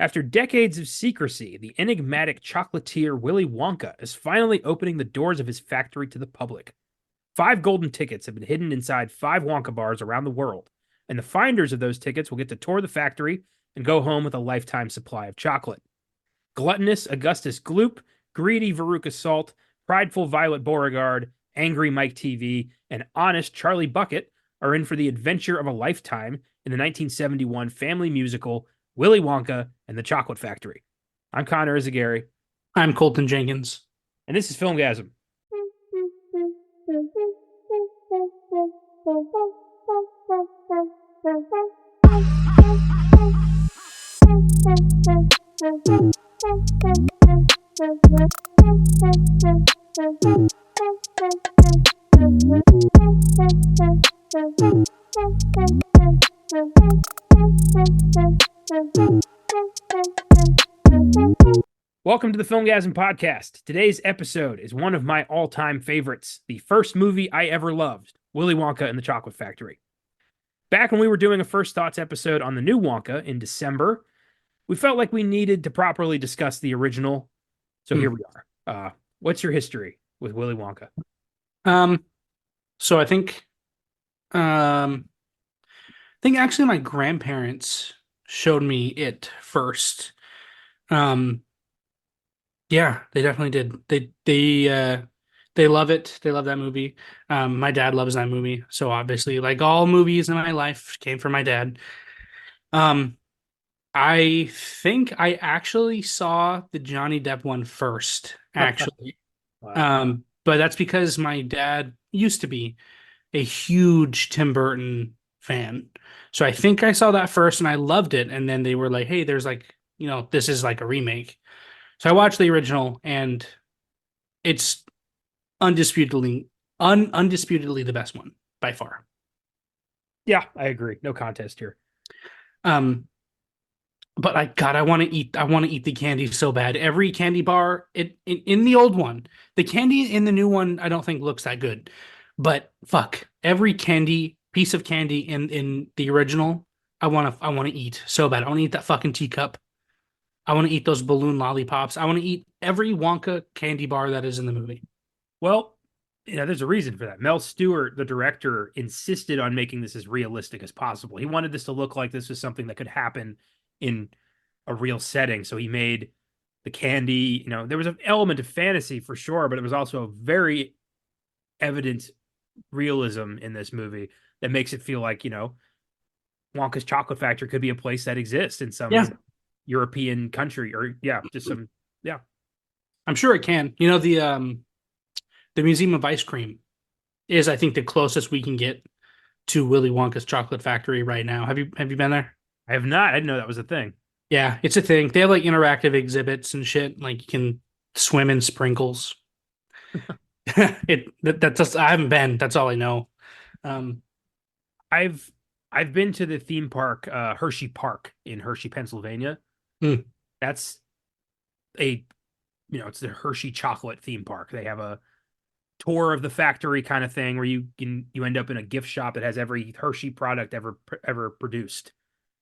After decades of secrecy, the enigmatic chocolatier Willy Wonka is finally opening the doors of his factory to the public. 5 golden tickets have been hidden inside 5 Wonka bars around the world, and the finders of those tickets will get to tour the factory and go home with a lifetime supply of chocolate. Gluttonous Augustus Gloop, greedy Veruca Salt, prideful Violet Beauregard, angry Mike TV, and honest Charlie Bucket are in for the adventure of a lifetime in the 1971 family musical Willy Wonka and the Chocolate Factory. I'm Connor Eyzaguirre, I'm Colton Jenkins. and this is Filmgazm. Welcome to the Filmgazm podcast. Today's episode is one of my all-time favorites, the first movie I ever loved, Willy Wonka and the Chocolate Factory. Back when we were doing a First Thoughts episode on the new Wonka in December, we felt like we needed to properly discuss the original, so here we are. What's your history with Willy Wonka? So I think actually my grandparents showed me it first. Yeah, they definitely did. They love it. They love that movie. My dad loves that movie. So obviously, like all movies in my life came from my dad. Um, I think I actually saw the Johnny Depp one first, actually. Wow. But that's because my dad used to be a huge Tim Burton fan. So I think I saw that first and I loved it. And then they were like, hey, there's like, this is like a remake. So I watched the original and it's undisputedly the best one by far. Yeah, I agree. No contest here. Um, but I want to eat the candy so bad. Every candy bar in the old one, the candy in the new one, I don't think looks that good. But fuck, every piece of candy in the original, I want to eat so bad. I want to eat that fucking teacup. I want to eat those balloon lollipops. I want to eat every Wonka candy bar that is in the movie. Well, there's a reason for that. Mel Stewart, the director, insisted on making this as realistic as possible. He wanted this to look like this was something that could happen in a real setting. So he made the candy, there was an element of fantasy for sure, but it was also a very evident realism in this movie that makes it feel like, Wonka's Chocolate Factory could be a place that exists in some Yeah, European country or, yeah, just some, yeah. I'm sure it can. The Museum of Ice Cream is, I think, the closest we can get to Willy Wonka's Chocolate Factory right now. Have you been there? I have not. I didn't know that was a thing. Yeah, it's a thing. They have like interactive exhibits and shit. Like you can swim in sprinkles. That's just I haven't been. That's all I know. Um, I've I've been to the theme park, Hershey Park in Hershey, Pennsylvania. hmm, That's a, it's the Hershey chocolate theme park. They have a tour of the factory kind of thing where you end up in a gift shop that has every Hershey product ever produced,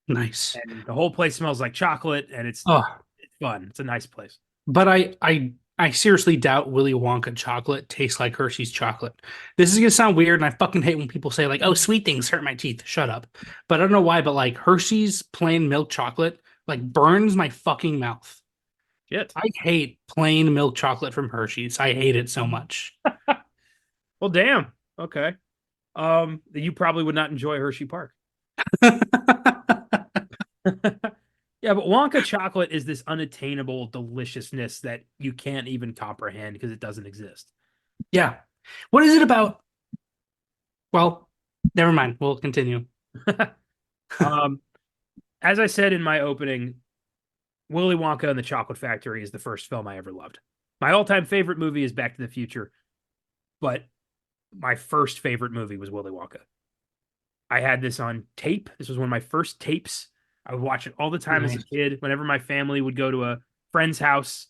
nice. and the whole place smells like chocolate, and Oh, it's fun. It's a nice place. but I seriously doubt Willy Wonka chocolate tastes like Hershey's chocolate. This is gonna sound weird, and I fucking hate when people say like, "Oh, sweet things hurt my teeth." Shut up. But I don't know why, but like Hershey's plain milk chocolate like burns my fucking mouth. Shit. I hate plain milk chocolate from Hershey's. I hate it so much. Well, damn. Okay. You probably would not enjoy Hershey Park. Yeah, but Wonka chocolate is this unattainable deliciousness that you can't even comprehend because it doesn't exist. Yeah. What is it about? Well, never mind. We'll continue. Um, as I said in my opening, Willy Wonka and the Chocolate Factory is the first film I ever loved. My all-time favorite movie is Back to the Future, but my first favorite movie was Willy Wonka. I had this on tape. This was one of my first tapes. I would watch it all the time as a Nice. kid. Whenever my family would go to a friend's house,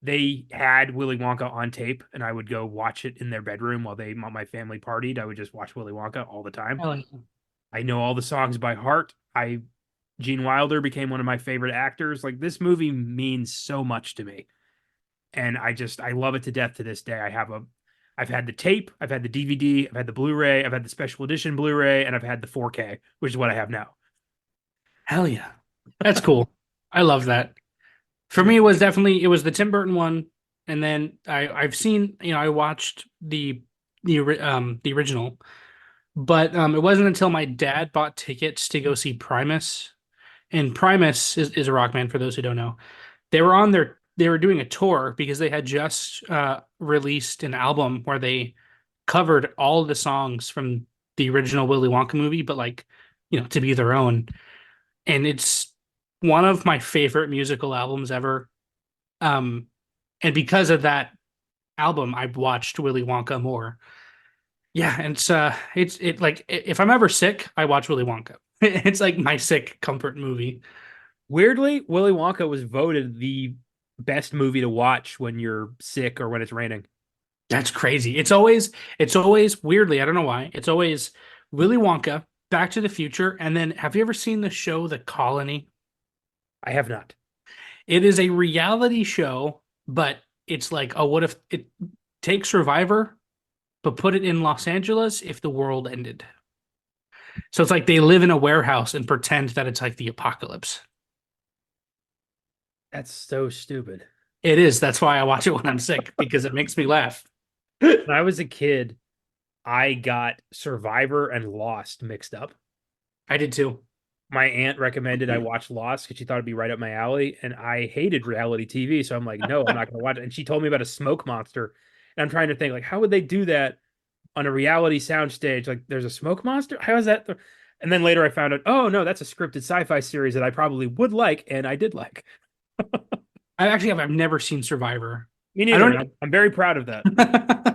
they had Willy Wonka on tape, and I would go watch it in their bedroom while my family partied. I would just watch Willy Wonka all the time. I like I know all the songs by heart. I Gene Wilder became one of my favorite actors. Like this movie means so much to me. And I love it to death to this day. I've had the tape, I've had the DVD, I've had the Blu-ray, I've had the special edition Blu-ray, and I've had the 4K, which is what I have now. Hell yeah. That's cool. I love that. For Yeah. me, it was the Tim Burton one, and then I've seen, I watched the original, but it wasn't until my dad bought tickets to go see Primus, and Primus is a rock band for those who don't know. They were doing a tour because they had just released an album where they covered all the songs from the original Willy Wonka movie, but like, to be their own. And it's one of my favorite musical albums ever. Um, and because of that album, I've watched Willy Wonka more. Yeah, and it's like if I'm ever sick, I watch Willy Wonka. It's like my sick comfort movie. Weirdly, Willy Wonka was voted the best movie to watch when you're sick or when it's raining. That's crazy. It's always weirdly, I don't know why. It's always Willy Wonka, Back to the Future, and then have you ever seen the show The Colony? I have not. It is a reality show, but it's like, oh, what if it takes Survivor, but put it in Los Angeles if the world ended? So it's like they live in a warehouse and pretend that it's like the apocalypse. That's so stupid. It is. That's why I watch it when I'm sick because it makes me laugh. When I was a kid, I got Survivor and Lost mixed up. I did too. My aunt recommended I watch Lost because she thought it'd be right up my alley, and I hated reality TV, so I'm like, no, I'm not going to watch it. And she told me about a smoke monster, and I'm trying to think like, how would they do that on a reality soundstage? Like, there's a smoke monster. How is that? And then later I found out, oh no, that's a scripted sci-fi series that I probably would like, and I did like. I've never seen Survivor. Me I neither. don't. I'm very proud of that.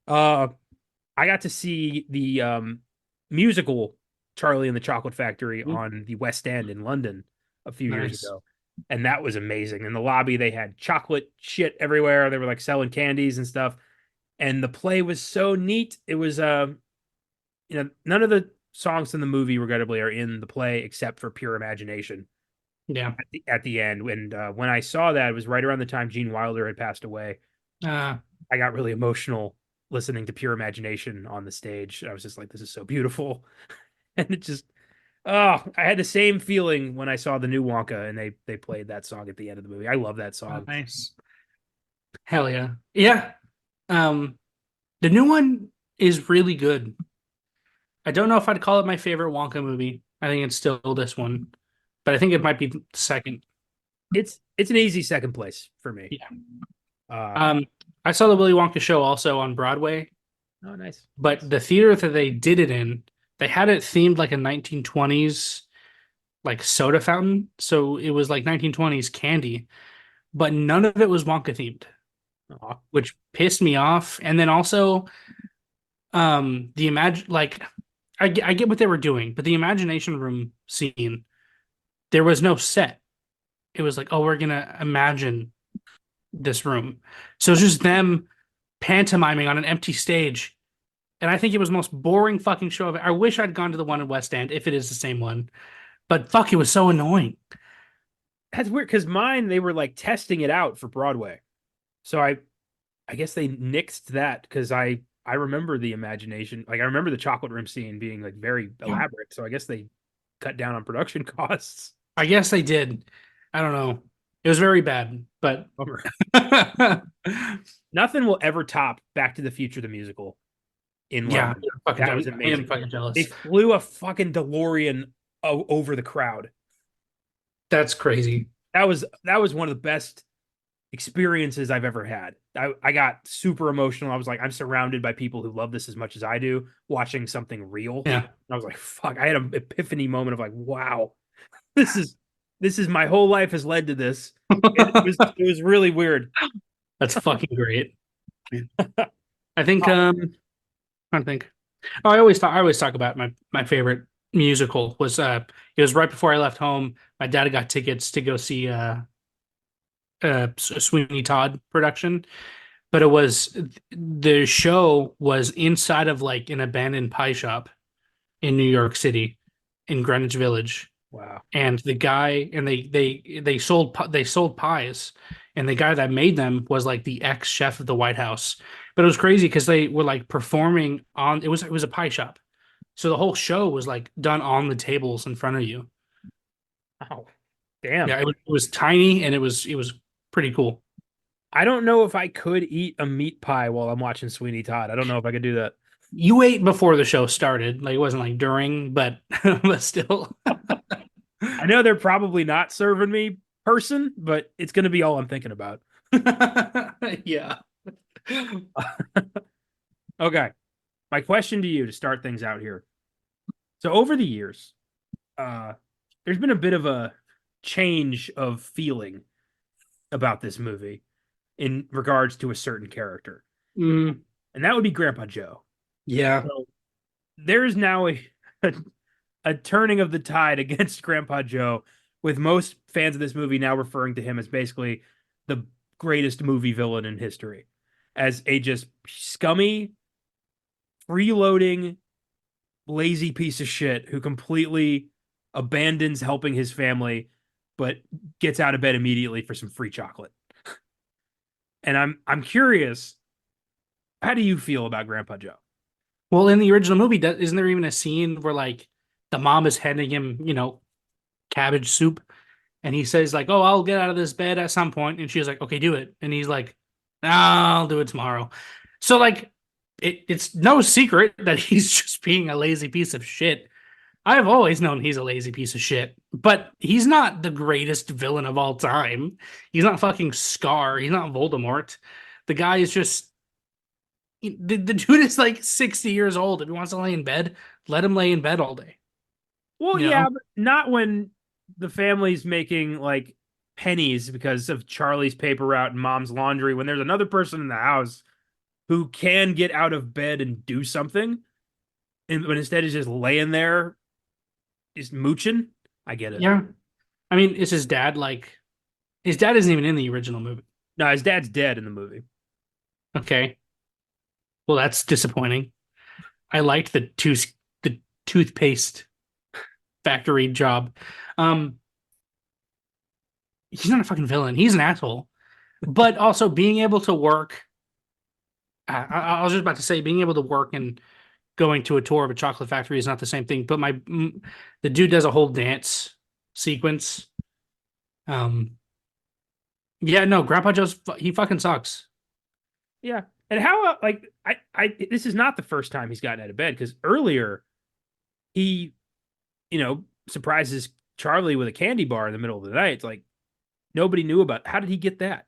Uh, I got to see the musical Charlie and the Chocolate Factory on the West End in London a few years Nice. ago. And that was amazing. In the lobby, they had chocolate shit everywhere. They were like selling candies and stuff. And the play was so neat. It was none of the songs in the movie, regrettably, are in the play except for Pure Imagination Yeah. at the end. And when I saw that, it was right around the time Gene Wilder had passed away. Uh, I got really emotional listening to Pure Imagination on the stage. I was just like, this is so beautiful. And it just, oh, I had the same feeling when I saw the new Wonka and they played that song at the end of the movie. I love that song. nice. Hell yeah. Yeah. Um, the new one is really good. I don't know if I'd call it my favorite Wonka movie. I think it's still this one, but I think it might be second. It's an easy second place for me. Yeah. Uh, I saw the Willy Wonka show also on Broadway, oh, nice. but the theater that they did it in, they had it themed like a 1920s like soda fountain. So it was like 1920s candy, but none of it was Wonka themed, Aw. which pissed me off. And then also, the I get what they were doing, but the imagination room scene, there was no set. It was like, oh, we're gonna imagine this room. So it's just them pantomiming on an empty stage. And I think it was the most boring fucking show of it. I wish I'd gone to the one in West End if it is the same one. But fuck, it was so annoying. That's weird because mine, they were like testing it out for Broadway. So I guess they nixed that because I remember the imagination. Like I remember the chocolate room scene being like very elaborate. So I guess they cut down on production costs. I guess they did. I don't know. It was very bad, but Bummer. Nothing will ever top Back to the Future the musical in yeah, London. That was I am amazing. fucking jealous. They flew a fucking DeLorean over the crowd. That's crazy. That was one of the best experiences I've ever had. I got super emotional. I was like, I'm surrounded by people who love this as much as I do, watching something real. Yeah. And I was like, fuck. I had an epiphany moment of like, wow, this is my whole life has led to this. It was really weird. That's fucking great. I think trying to think. Oh, I always talk about my favorite musical was it was right before I left home. My dad got tickets to go see a Sweeney Todd production, but the show was inside of like an abandoned pie shop in New York City. in Greenwich Village, Wow. and the guy and they sold pies, and the guy that made them was like the ex chef of the White House. But it was crazy because they were like performing on it was a pie shop, so the whole show was like done on the tables in front of you. Oh, damn. Yeah, it was tiny and it was pretty cool. I don't know if I could eat a meat pie while I'm watching Sweeney Todd. I don't know if I could do that. You ate before the show started, like it wasn't like during, but but still. I know they're probably not serving me person, but it's going to be all I'm thinking about. Yeah. Okay. My question to you to start things out here. So over the years, uh, there's been a bit of a change of feeling about this movie in regards to a certain character, Mm, and that would be Grandpa Joe. yeah. So there is now a, a turning of the tide against Grandpa Joe, with most fans of this movie now referring to him as basically the greatest movie villain in history, as a just scummy, freeloading, lazy piece of shit who completely abandons helping his family, but gets out of bed immediately for some free chocolate. And I'm curious, how do you feel about Grandpa Joe? Well, in the original movie, isn't there even a scene where like the mom is handing him, cabbage soup, and he says like, "Oh, I'll get out of this bed at some point," and she's like, "Okay, do it," and he's like, "I'll do it tomorrow." So like, it's no secret that he's just being a lazy piece of shit. I've always known he's a lazy piece of shit, but he's not the greatest villain of all time. He's not fucking Scar. He's not Voldemort. The guy is just the dude is like 60 years old. If he wants to lay in bed, let him lay in bed all day. Well, You yeah, know? but not when the family's making like pennies because of Charlie's paper route and mom's laundry, when there's another person in the house who can get out of bed and do something, and but instead is just laying there, just mooching. I get it. Yeah. I mean, is his dad like his dad isn't even in the original movie. No, his dad's dead in the movie. Okay. Well, that's disappointing. I liked the toothpaste factory job. Um, he's not a fucking villain. He's an asshole. But also being able to work. I was just about to say being able to work and going to a tour of a chocolate factory is not the same thing. But the dude does a whole dance sequence. Um, yeah, no, Grandpa Joe's he fucking sucks. Yeah. And how like I this is not the first time he's gotten out of bed, because earlier he, surprises Charlie with a candy bar in the middle of the night. It's like nobody knew about. How did he get that?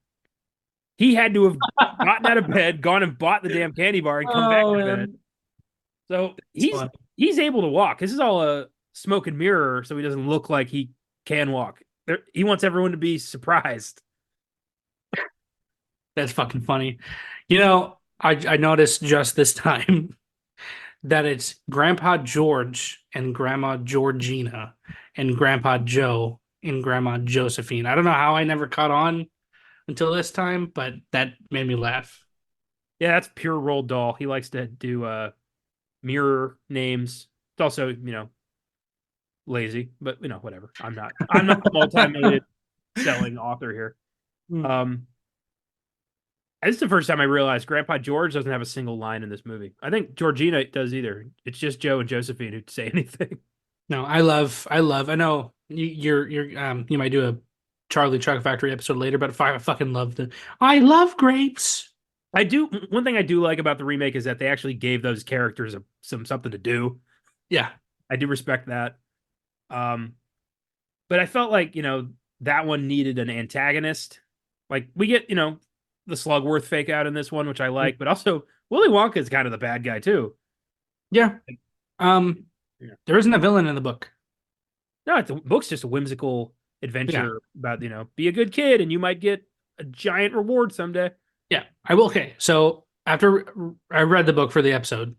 He had to have gotten out of bed, gone and bought the damn candy bar, and come back Oh to bed. man, So it's he's fun. he's able to walk. This is all a smoke and mirror, so he doesn't look like he can walk. He wants everyone to be surprised. That's fucking funny. I noticed just this time that it's Grandpa George and Grandma Georgina and Grandpa Joe and Grandma Josephine. I don't know how I never caught on until this time, but that made me laugh. Yeah, that's pure Roald Dahl. He likes to do mirror names. It's also, lazy, but whatever. I'm not a multi-million selling author here. Mm. Um This is the first time I realized Grandpa George doesn't have a single line in this movie. I think Georgina does either. It's just Joe and Josephine who say anything. No, I know you might do a Charlie Chocolate Factory episode later, but I fucking love I love grapes. I do. One thing I do like about the remake is that they actually gave those characters something to do. Yeah. I do respect that. Um, but I felt like that one needed an antagonist. Like we get the Slugworth fake out in this one, which I like, but also Willy Wonka is kind of the bad guy too. Yeah. Um, Yeah. there isn't a villain in the book. No, the book's just a whimsical Yeah. adventure about be a good kid and you might get a giant reward someday. Yeah. I will. Okay. So after I read the book for the episode,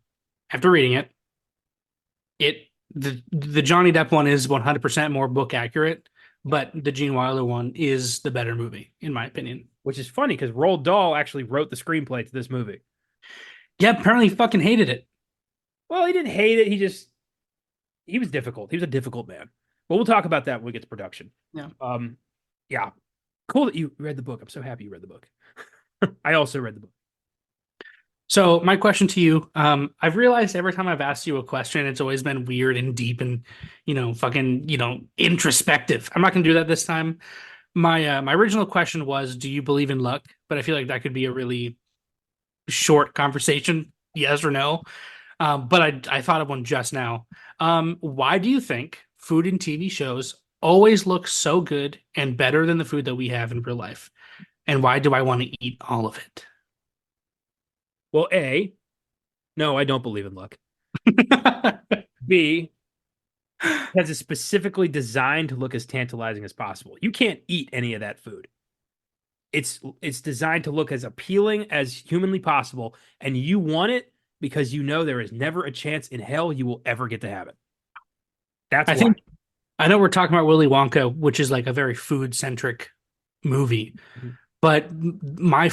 after reading it, the Johnny Depp one is 100% more book accurate, but the Gene Wilder one is the better movie, in my opinion. Which is funny because Roald Dahl actually wrote the screenplay to this movie. Yeah, apparently he fucking hated it. Well, he didn't hate it. He just he was difficult. He was a difficult man. But we'll talk about that when we get to production. Yeah. Um, yeah, cool that you read the book. I'm so happy you read the book. I also read the book. So my question to you, I've realized every time I've asked you a question, it's always been weird and deep and, fucking, introspective. I'm not gonna do that this time. My original question was, do you believe in luck? But I feel like that could be a really short conversation, yes or no. But I thought of one just now. Why do you think food and TV shows always look so good and better than the food that we have in real life? And why do I want to eat all of it? Well, A, no, I don't believe in luck. B, because it's specifically designed to look as tantalizing as possible. You can't eat any of that food. It's designed to look as appealing as humanly possible, and you want it because you know there is never a chance in hell you will ever get to have it. That's I why. think I know we're talking about Willy Wonka, which is like a very food centric movie, Mhm. but my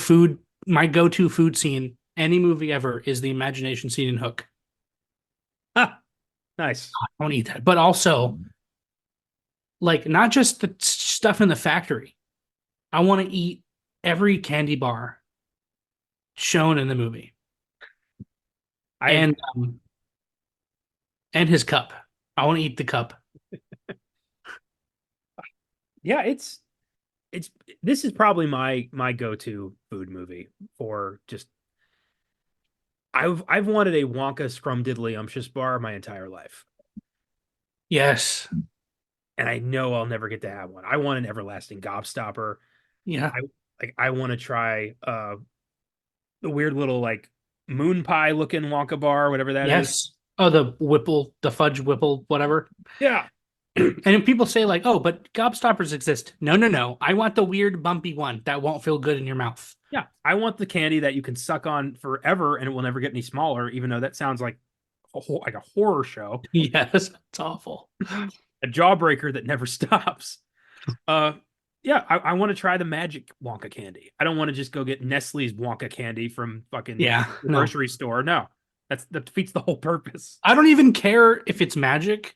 go-to food scene, any movie ever, is the imagination scene in Hook. Ah, nice. I don't eat that, but also like not just the stuff in the factory. I want to eat every candy bar shown in the movie, I and his cup. I want to eat the cup. yeah, it's this is probably my go-to food movie for just I've wanted a Wonka scrumdiddlyumptious bar my entire life. Yes. And I know I'll never get to have one. I want an everlasting gobstopper. Yeah. I want to try the weird little like moon pie looking Wonka bar, whatever that is. Yes. Oh, the Whipple, the fudge Whipple, whatever. Yeah. And people say like, "Oh, but gobstoppers exist." No, no, no. I want the weird bumpy one that won't feel good in your mouth. Yeah. I want the candy that you can suck on forever and it will never get any smaller, even though that sounds like like a horror show. Yes, it's awful. A jawbreaker that never stops. Uh yeah, I want to try the magic Wonka candy. I don't want to just go get Nestle's Wonka candy from fucking Yeah, the no. grocery store. No. That defeats the whole purpose. I don't even care if it's magic.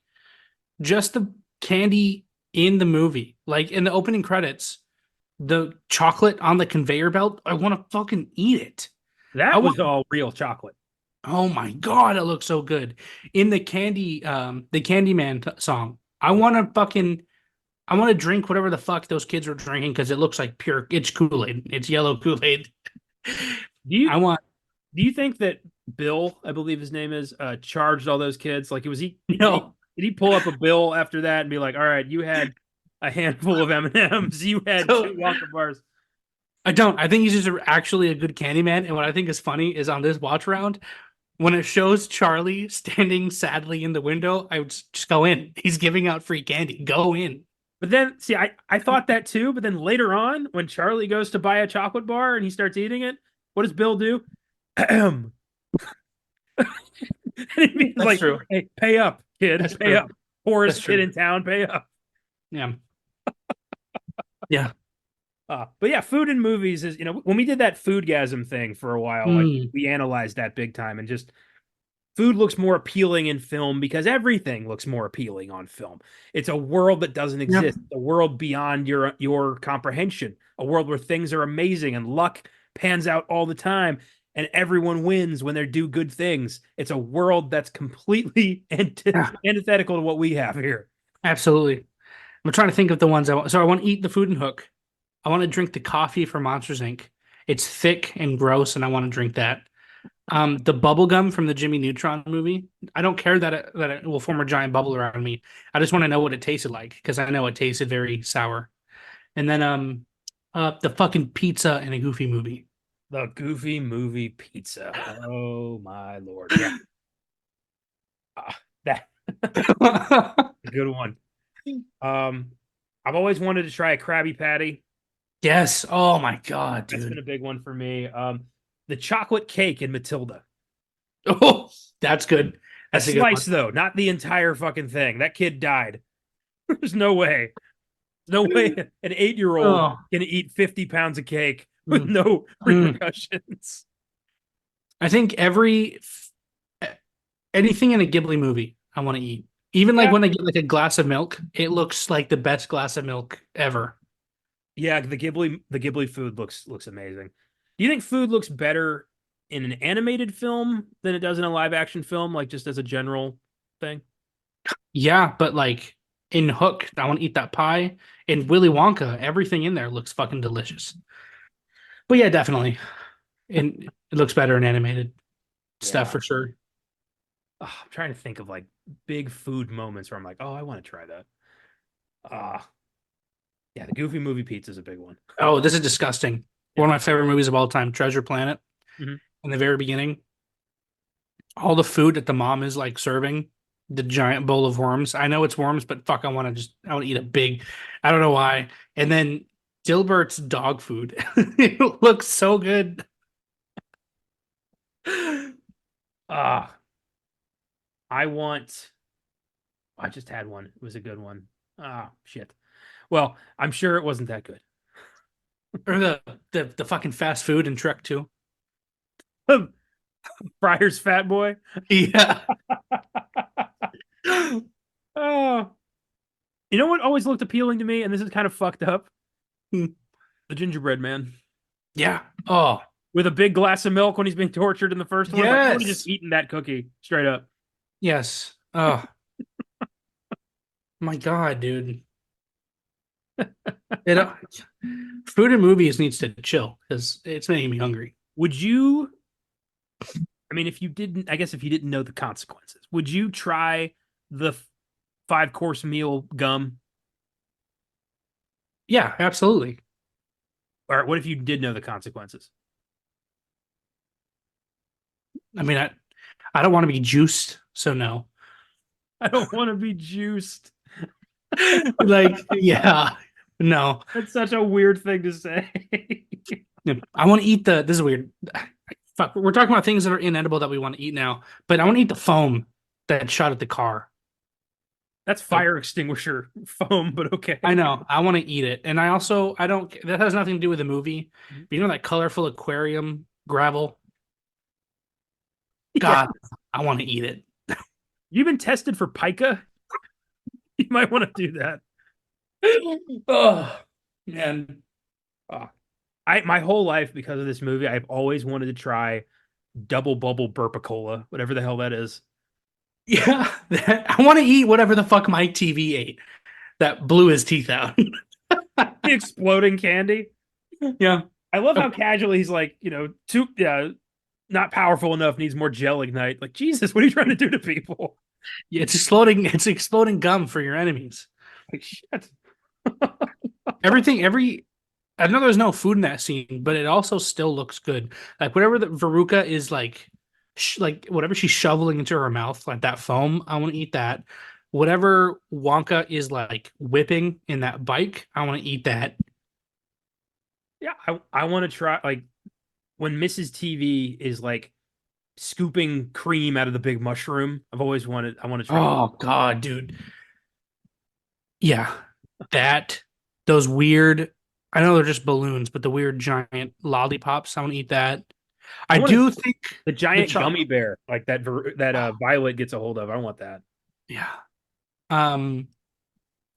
Just the candy in the movie. Like in the opening credits, the chocolate on the conveyor belt, I want to fucking eat it. I That want was all real chocolate. Oh my god, it looks so good. In the Candyman song, I want to drink whatever the fuck those kids are drinking because it looks like pure it's Kool-Aid. It's yellow Kool-Aid. Do you I want do you think that Bill, I believe his name is, charged all those kids? Like, was he no. did he pull up a bill after that and be like, "All right, you had a handful of M&Ms, you had So two Wonka bars." I don't. I think he's just actually a good Candyman. And what I think is funny is on this watch round, when it shows Charlie standing sadly in the window, I would just go in. He's giving out free candy. Go in. But then, see, I thought that too. But then later on, when Charlie goes to buy a chocolate bar and he starts eating it, what does Bill do? And he's That's like, true. "Hey, pay up, kid, That's pay true. up. Poorest That's kid true. in town, pay up." Yeah. Yeah. But yeah, food in movies is, when we did that Foodgasm thing for a while, like Mm. we analyzed that big time and just food looks more appealing in film because everything looks more appealing on film. It's a world that doesn't Yeah. exist, a world beyond your comprehension, a world where things are amazing and luck pans out all the time and everyone wins when they do good things. It's a world that's completely Yeah. antithetical to what we have here. Absolutely. I'm trying to think of the ones I want. So I want to eat the food and hook. I want to drink the coffee from Monsters Inc. It's thick and gross, and I want to drink that. The bubble gum from the Jimmy Neutron movie. I don't care that it will form a giant bubble around me. I just want to know what it tasted like because I know it tasted very sour. And then the fucking pizza in a Goofy movie. The Goofy movie pizza. Oh my lord. Yeah. That a good one. Um, I've always wanted to try a Krabby Patty. Yes. Oh my god, That's been a dude. big one for me. The chocolate cake in Matilda. Oh, that's good. A That's a good slice one. though, not the entire fucking thing. That kid died. There's no way. No way an 8-year-old Oh. can eat 50 pounds of cake with Mm. no Mm. repercussions. I think anything in a Ghibli movie I want to eat. Even like Yeah. when I get like a glass of milk, it looks like the best glass of milk ever. Yeah, the Ghibli food looks amazing. Do you think food looks better in an animated film than it does in a live action film, like just as a general thing? Yeah, but like in Hook, I want to eat that pie. In Willy Wonka, everything in there looks fucking delicious. But yeah, definitely. And it looks better in animated stuff Yeah. for sure. I'm trying to think of like big food moments where I'm like, oh, I want to try that. Ah, yeah, the Goofy movie pizza is a big one. Oh, this is disgusting. Yeah. One of my favorite movies of all time, Treasure Planet. Mhm. In the very beginning, all the food that the mom is like serving, the giant bowl of worms. I know it's worms, but fuck, I want to eat a big, I don't know why. And then Dilbert's dog food. It looks so good. Ah, I want. I just had one. It was a good one. Ah, shit. Well, I'm sure it wasn't that good. Or the fucking fast food in Trek 2. Friar's Fat Boy. Yeah. Oh, you know what always looked appealing to me, and this is kind of fucked up? Hmm. The gingerbread man Yeah. Oh, with a big glass of milk when he's being tortured in the first one. Like I would have just yes. eaten that cookie straight up. Yes. Oh my God, dude. It food and movies needs to chill because it's making me hungry. Would you? I mean, if you didn't, I guess if you didn't know the consequences, would you try the 5 course meal gum? Yeah, absolutely. Or what if you did know the consequences? I mean, I don't want to be juiced, so no. I don't want to be juiced. Like, yeah, no. That's such a weird thing to say. I want to eat the. This is weird. Fuck, we're talking about things that are inedible that we want to eat now, but I want to eat the foam that shot at the car. That's Like, fire extinguisher foam, but I okay. know I want to eat it, and I don't. That has nothing to do with the movie. But you know that colorful aquarium gravel. Yeah. God, I want to eat it. You've been tested for pica? You might want to do that. Oh man. Uh, I my whole life because of this movie, I've always wanted to try double bubble burpicola, whatever the hell that is. Yeah, I want to eat whatever the fuck Mike TV ate that blew his teeth out. The exploding candy. Yeah. I love how Oh, casually he's like, too not powerful enough, needs more gel ignite. Like, Jesus, what are you trying to do to people? yeah, it's exploding. It's exploding gum for your enemies. Like, shit. Everything, every. I know there's no food in that scene, but it also still looks good. Like whatever the Veruca is like whatever she's shoveling into her mouth, like that foam. I want to eat that. Whatever Wonka is like whipping in that bike, I want to eat that. Yeah, I want to try like when Mrs. TV is like scooping cream out of the big mushroom. I want to try. Oh God, dude. Yeah, that those weird. I know they're just balloons, but the weird giant lollipops. I want to eat that. I I want do think the the giant chocolate. gummy bear like that Violet gets a hold of. I want that. Yeah. Um,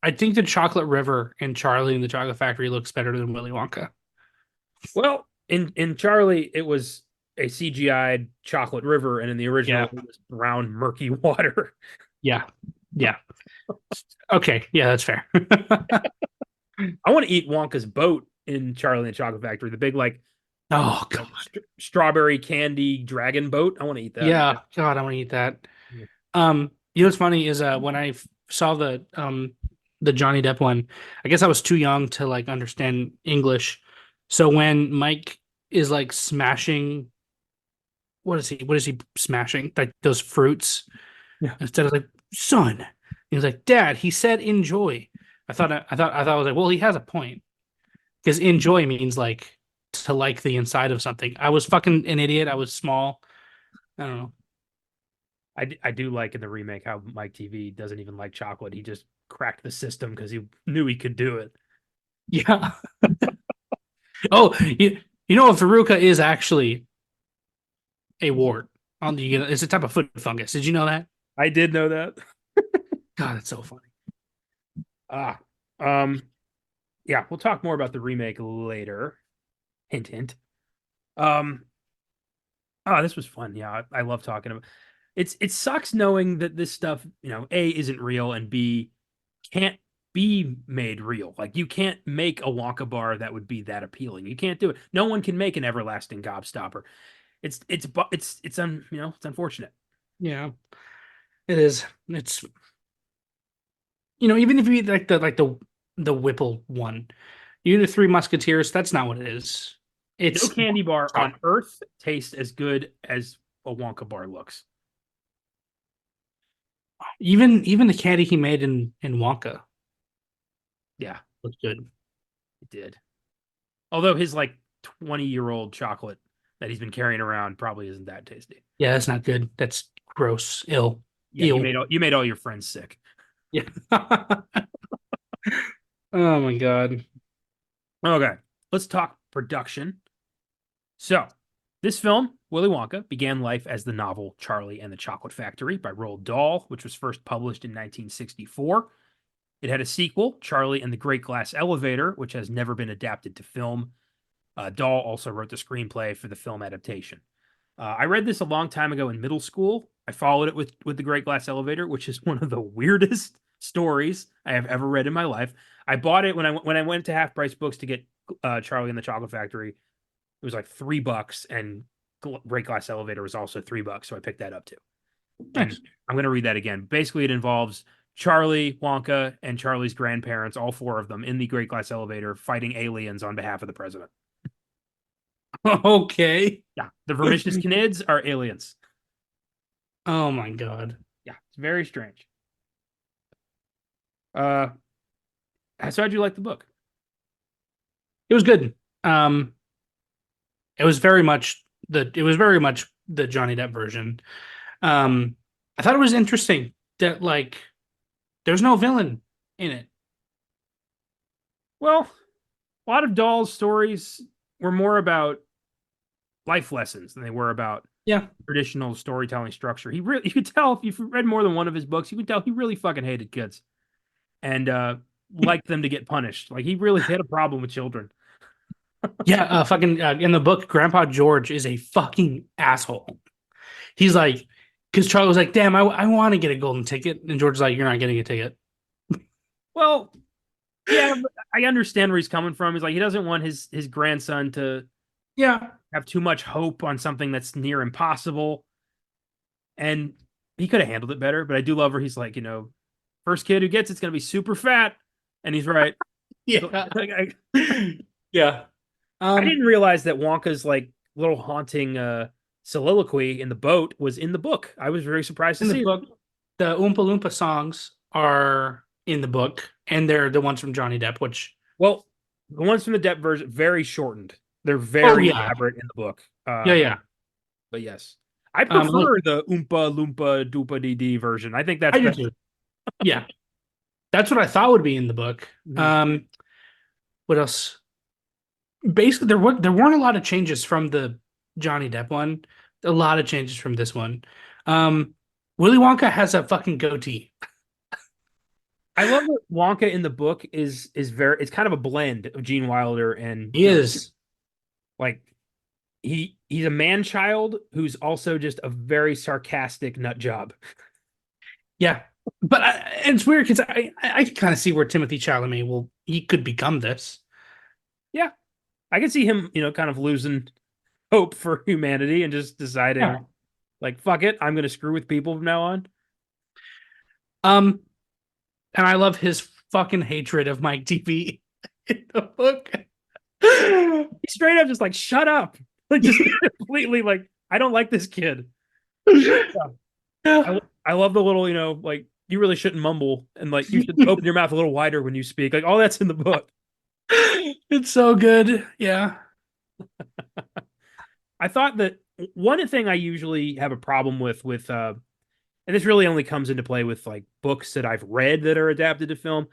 I think the Chocolate River in Charlie and the Chocolate Factory looks better than Willy Wonka. Well, in Charlie, it was a CGI'd chocolate river, and in the original, Yeah. it was brown, murky water. Yeah. Yeah. Okay. Yeah, that's fair. I want to eat Wonka's boat in Charlie and the Chocolate Factory, the big Oh God. strawberry candy dragon boat. I want to eat that. Yeah. God, I want to eat that. Yeah. You know what's funny is when I saw the Johnny Depp one, I guess I was too young to like understand English. So when Mike is like smashing, what is he smashing? Like those fruits Yeah. instead of like son. He was like, Dad, he said enjoy. I was like, well, he has a point. Because enjoy means like to like the inside of something. I was fucking an idiot. I was small. I don't know. I do like in the remake how Mike TV doesn't even like chocolate. He just cracked the system because he knew he could do it. Yeah. Oh, you know, Veruca is actually a wart on the. It's a type of foot fungus. Did you know that? I did know that. God, that's so funny. Ah, um, yeah, we'll talk more about the remake later. Hint, hint. Um, oh, this was fun. Yeah, I love talking about. It sucks knowing that this stuff, A isn't real and B can't be made real. Like you can't make a Wonka bar that would be that appealing. You can't do it. No one can make an everlasting gobstopper. It's unfortunate. Yeah, it is. It's even if you eat like the Whipple one, you eat the Three Musketeers. That's not what it is. No It's candy bar on chocolate. earth tastes as good as a Wonka bar looks. Even the candy he made in Wonka Yeah, looks good. it did. Although his like 20-year-old chocolate that he's been carrying around probably isn't that tasty. Yeah, that's not good. That's gross. Ill. Yeah, you Ew. made all your friends sick. Yeah. Oh my God. Okay, let's talk production. So, this film, Willy Wonka, began life as the novel Charlie and the Chocolate Factory by Roald Dahl, which was first published in 1964. It had a sequel, Charlie and the Great Glass Elevator, which has never been adapted to film. Dahl also wrote the screenplay for the film adaptation. I read this a long time ago in middle school. I followed it with the Great Glass Elevator, which is one of the weirdest stories I have ever read in my life. I bought it when I went to Half Price Books to get Charlie and the Chocolate Factory. It was like $3, and Great Glass Elevator was also $3, so I picked that up too. And Nice. I'm going to read that again. Basically, it involves Charlie, Wonka, and Charlie's grandparents, all four of them, in the Great Glass Elevator fighting aliens on behalf of the president. Okay. Yeah, the Vermicious Knids are aliens. Oh my God. Yeah, it's very strange. Uh, so how'd you like the book? It was good. Um, it was very much the Johnny Depp version. Um, I thought it was interesting that like there's no villain in it. Well, a lot of Dahl's stories were more about life lessons than they were about Yeah. traditional storytelling structure. You could tell if you've read more than one of his books, you could tell he really fucking hated kids and liked them to get punished. Like he really had a problem with children. Yeah, fucking in the book, Grandpa George is a fucking asshole. He's like, because Charlie was like, "Damn, I want to get a golden ticket," and George's like, "You're not getting a ticket." Well, yeah, but I understand where he's coming from. He's like he doesn't want his grandson to Yeah, have too much hope on something that's near impossible. And he could have handled it better, but I do love where he's like, first kid who gets it's gonna be super fat. And he's right. So, yeah, like, yeah. I didn't realize that Wonka's like little haunting soliloquy in the boat was in the book. I was very surprised to In the see it. book, the Oompa Loompa songs are in the book, and they're the ones from Johnny Depp. Which, Well, the ones from the Depp version very shortened. They're oh very yeah, elaborate in the book. yeah, yeah. But yes, I Like, prefer the Oompa Loompa Doopa Dee Dee version. I think that's I do better. too. Yeah, that's what I thought would be in the book. Mhm. What else? Basically, there weren't a lot of changes from the Johnny Depp one. A lot of changes from this one. Um, Willy Wonka has a fucking goatee. I love that Wonka in the book is very it's kind of a blend of Gene Wilder and He is, like he's a man child who's also just a very sarcastic nut job. yeah. But it's weird because I can kind of see where Timothy Chalamet he could become this. Yeah, I can see him, kind of losing hope for humanity and just deciding Yeah. like fuck it, I'm gonna screw with people from now on. Um, and I love his fucking hatred of Mike TV in the book. He's straight up just like shut up, like just completely like I don't like this kid. Yeah. I love the little, like you really shouldn't mumble and like you should open your mouth a little wider when you speak. Like all that's in the book. It's so good. Yeah. I thought that one thing I usually have a problem with and this really only comes into play with like books that I've read that are adapted to film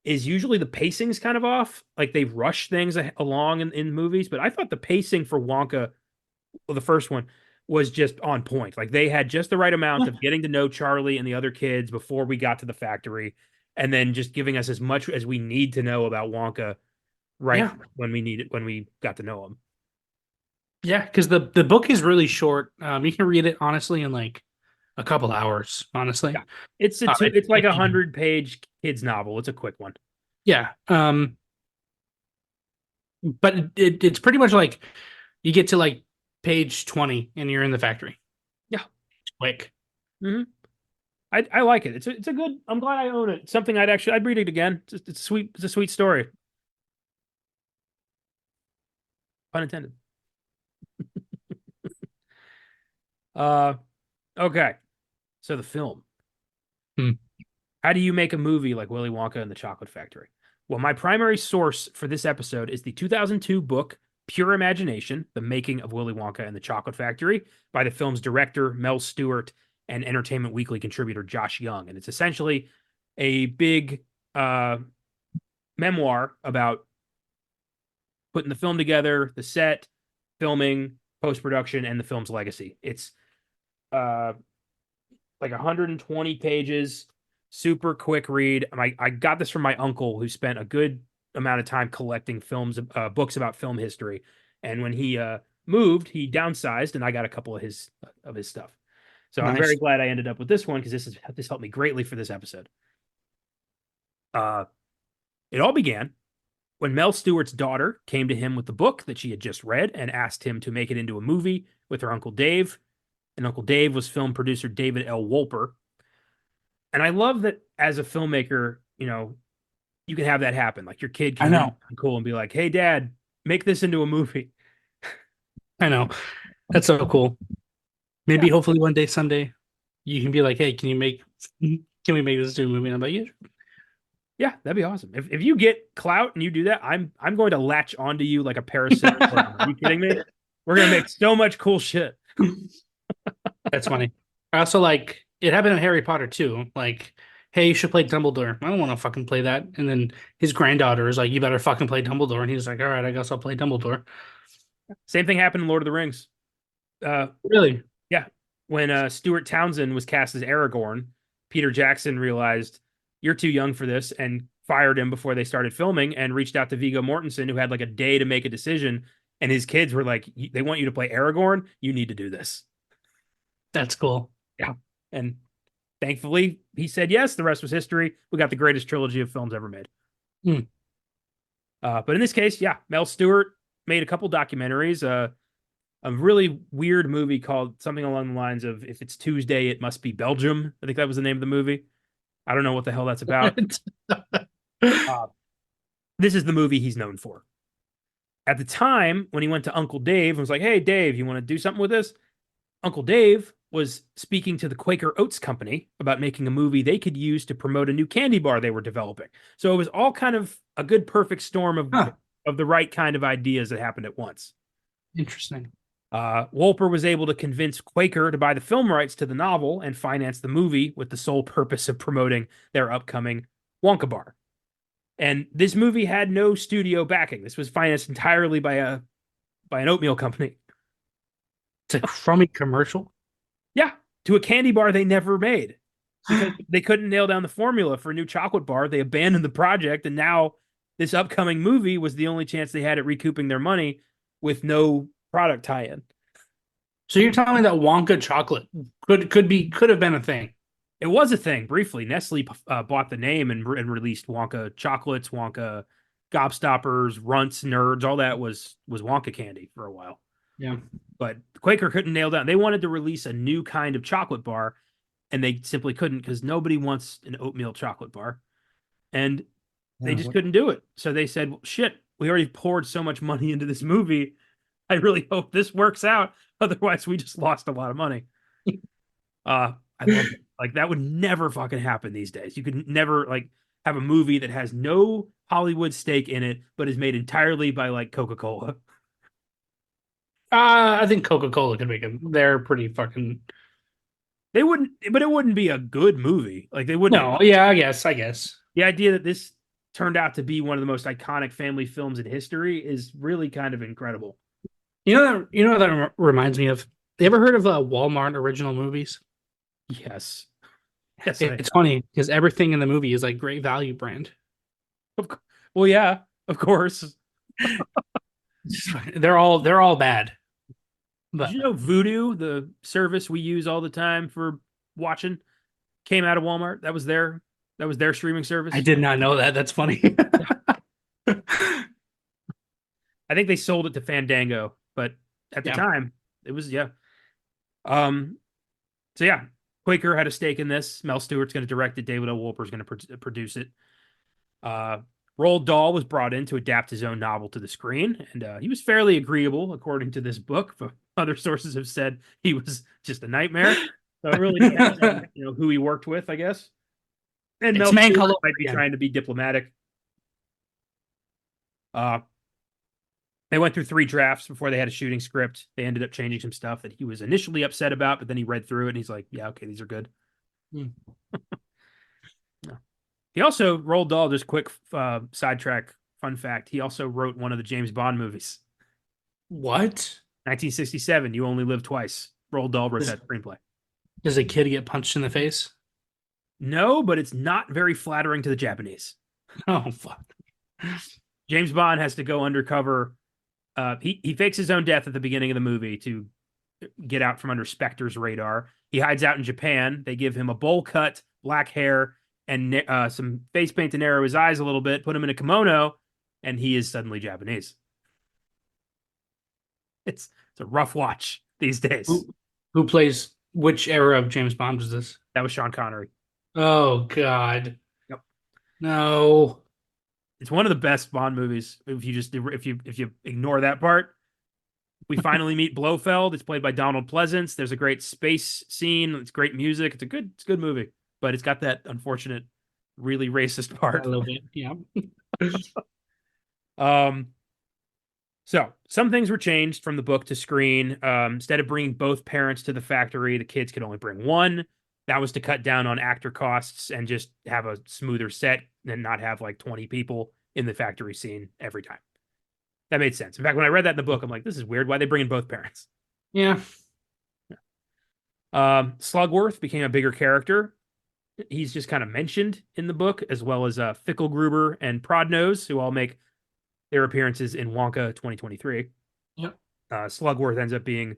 is usually the pacing's kind of off. Like they rush things along in movies, but I thought the pacing for Wonka, well, the first one, was just on point. Like they had just the right amount of getting to know Charlie and the other kids before we got to the factory, and then just giving us as much as we need to know about Wonka right Yeah. when we need it when we got to know him. Yeah, because the book is really short. You can read it honestly in like a couple hours, Yeah. honestly. It's like 100-page kids novel. It's a quick one. Yeah. But it's pretty much like you get to like page 20 and you're in the factory. Yeah. It's quick. Hmm. I like it. It's a good. I'm glad I own it. It's something I'd read it again. It's sweet. It's a sweet story. Pun intended. Uh, okay. So the film. Hmm. How do you make a movie like Willy Wonka and the Chocolate Factory? Well, my primary source for this episode is the 2002 book Pure Imagination: The Making of Willy Wonka and the Chocolate Factory by the film's director Mel Stewart and Entertainment Weekly contributor Josh Young, and it's essentially a big uh, memoir about putting the film together, the set, filming, post production, and the film's legacy. It's uh, like 120 pages, super quick read. I got this from my uncle who spent a good amount of time collecting books about film history. And when he moved, he downsized, and I got a couple of his stuff. So I'm very Nice. glad I ended up with this one because this helped me greatly for this episode. Uh, it all began when Mel Stewart's daughter came to him with the book that she had just read and asked him to make it into a movie with her Uncle Dave. And Uncle Dave was film producer David L. Wolper. And I love that as a filmmaker, you can have that happen. Like your kid I can read know. cool and be like, "Hey, Dad, make this into a movie." I know. That's so cool. Yeah, Maybe hopefully one day, someday, you can be like, hey, can we make this into a movie? And I'm like, yeah. yeah, that'd be awesome. If you get clout and you do that, I'm going to latch onto you like a parasitic worm. Are you kidding me? We're gonna make so much cool shit. That's funny. I also like it happened in Harry Potter too. Like, hey, you should play Dumbledore. I don't want to fucking play that. And then his granddaughter is like, you better fucking play Dumbledore. And he's like, all right, I guess I'll play Dumbledore. Same thing happened in Lord of the Rings. Uh, Really? yeah, when Stuart Townsend was cast as Aragorn, Peter Jackson realized you're too young for this and fired him before they started filming and reached out to Viggo Mortensen, who had like a day to make a decision. And his kids were like, "They want you to play Aragorn. You need to do this." That's cool. Yeah, and thankfully he said yes. The rest was history. We got the greatest trilogy of films ever made. Hmm. But in this case, yeah, Mel Stewart made a couple documentaries. A really weird movie called something along the lines of "If It's Tuesday, It Must Be Belgium." I think that was the name of the movie. I don't know what the hell that's about. Uh, this is the movie he's known for. At the time, when he went to Uncle Dave and was like, "Hey, Dave, you want to do something with this?" Uncle Dave was speaking to the Quaker Oats Company about making a movie they could use to promote a new candy bar they were developing. So it was all kind of a good, perfect storm Huh. of the right kind of ideas that happened at once. Interesting. Wolper was able to convince Quaker to buy the film rights to the novel and finance the movie with the sole purpose of promoting their upcoming Wonka bar. And this movie had no studio backing. This was financed entirely by an oatmeal company. It's a crummy commercial. Yeah, to a candy bar they never made because they couldn't nail down the formula for a new chocolate bar. They abandoned the project, and now this upcoming movie was the only chance they had at recouping their money with no product tie-in. So you're telling me that Wonka chocolate could have been a thing? It was a thing briefly. Nestle bought the name and released Wonka chocolates, Wonka gobstoppers, runts, nerds. All that was Wonka candy for a while. Yeah. But Quaker couldn't nail down. They wanted to release a new kind of chocolate bar, and they simply couldn't because nobody wants an oatmeal chocolate bar, and they Yeah. just couldn't do it. So they said, well, "Shit, we already poured so much money into this movie. I really hope this works out. Otherwise, we just lost a lot of money." I love it. Like that would never fucking happen these days. You could never like have a movie that has no Hollywood stake in it, but is made entirely by like Coca-Cola. I think Coca-Cola could make them. They're pretty fucking. They wouldn't, but it wouldn't be a good movie. Like they wouldn't. No, yeah, I guess. The idea that this turned out to be one of the most iconic family films in history is really kind of incredible. You know what that reminds me of? You ever heard of Walmart original movies? Yes. Yes, I It's funny because everything in the movie is like great value brand. have. Well, yeah, of course. They're all bad. Did But you know Voodoo, the service we use all the time for watching, came out of Walmart? That was their streaming I service. did not know that. That's funny. Yeah. I think they sold it to Fandango, but at the Yeah. time, it was yeah. Um, so yeah, Quaker had a stake in this. Mel Stewart's going to direct it. David O. Wolper's going to produce it. Uh, Roald Dahl was brought in to adapt his own novel to the screen, and he was fairly agreeable, according to this book. But other sources have said he was just a nightmare. So it really depends on who he worked with, I guess. And It's Mel man Stewart color might be again. trying to be diplomatic. Uh, they went through 3 drafts before they had a shooting script. They ended up changing some stuff that he was initially upset about, but then he read through it and he's like, "Yeah, okay, these are good." Hmm. No. He also Roald Dahl. Just quick sidetrack fun fact: he also wrote one of the James Bond movies, What? 1967. You Only Live Twice. Roald Dahl wrote Does, that screenplay. does a kid get punched in the face? No, but it's not very flattering to the Japanese. Oh fuck. James Bond has to go undercover. He fakes his own death at the beginning of the movie to get out from under Spectre's radar. He hides out in Japan. They give him a bowl cut, black hair, and some face paint to narrow his eyes a little bit, put him in a kimono, and he is suddenly Japanese. It's a rough watch these days. Who plays which era of James Bond was this? That was Sean Connery. Oh God. Yep. No. It's one of the best Bond movies. If you ignore that part, we finally meet Blofeld. It's played by Donald Pleasance. There's a great space scene. It's great music. It's a good movie, but it's got that unfortunate, really racist A part. little bit. Yeah. Um, so some things were changed from the book to screen. Instead of bringing both parents to the factory, the kids could only bring one. That was to cut down on actor costs and just have a smoother set and not have like 20 people in the factory scene every time. That made sense. In fact, when I read that in the book, I'm like, this is weird. Why they bring in both parents? Yeah. Slugworth became a bigger character. He's just kind of mentioned in the book, as well as Fickelgruber and Prodnose, who all make their appearances in Wonka 2023. Yep. Slugworth ends up being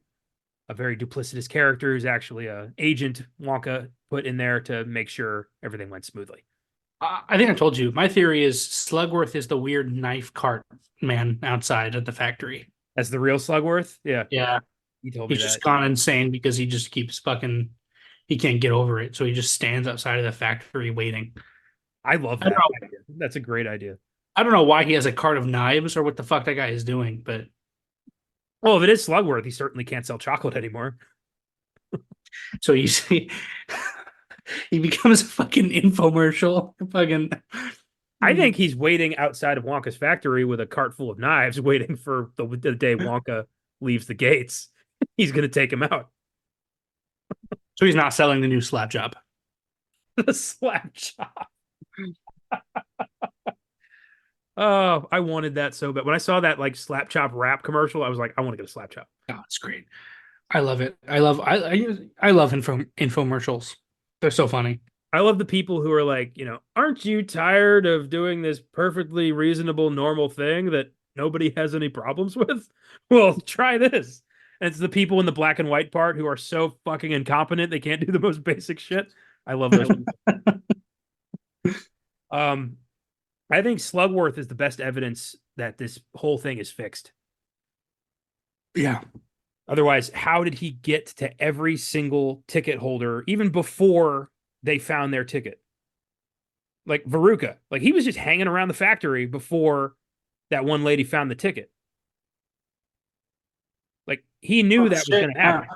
a very duplicitous character who's actually a agent Wonka put in there to make sure everything went smoothly. I think I told you. My theory is Slugworth is the weird knife cart man outside of the factory. That's the real Slugworth. Yeah, Yeah. he told me He's that. just gone insane because he just keeps fucking he can't get over it. So he just stands outside of the factory waiting. I love I don't that know. idea. That's a great idea. I don't know why he has a cart of knives or what the fuck that guy is doing, but Well, if it is Slugworth, he certainly can't sell chocolate anymore. so you see he becomes a fucking infomercial. Fucking I think he's waiting outside of Wonka's factory with a cart full of knives, waiting for the day Wonka leaves the gates. He's going to take him out. so he's not selling the new slap job. The slap chop. Oh, I wanted that so bad. When I saw that like slap chop rap commercial, I was like, I want to get a slap chop. Oh, it's great. I love it. I love infomercials. They're so funny. I love the people who are like, aren't you tired of doing this perfectly reasonable, normal thing that nobody has any problems with? Well, try this. And it's the people in the black and white part who are so fucking incompetent they can't do the most basic shit. I love those people. Um, I think Slugworth is the best evidence that this whole thing is fixed. Yeah. Otherwise, how did he get to every single ticket holder even before they found their ticket? Like Veruca, like he was just hanging around the factory before that one lady found the ticket. Like he knew that was going to happen.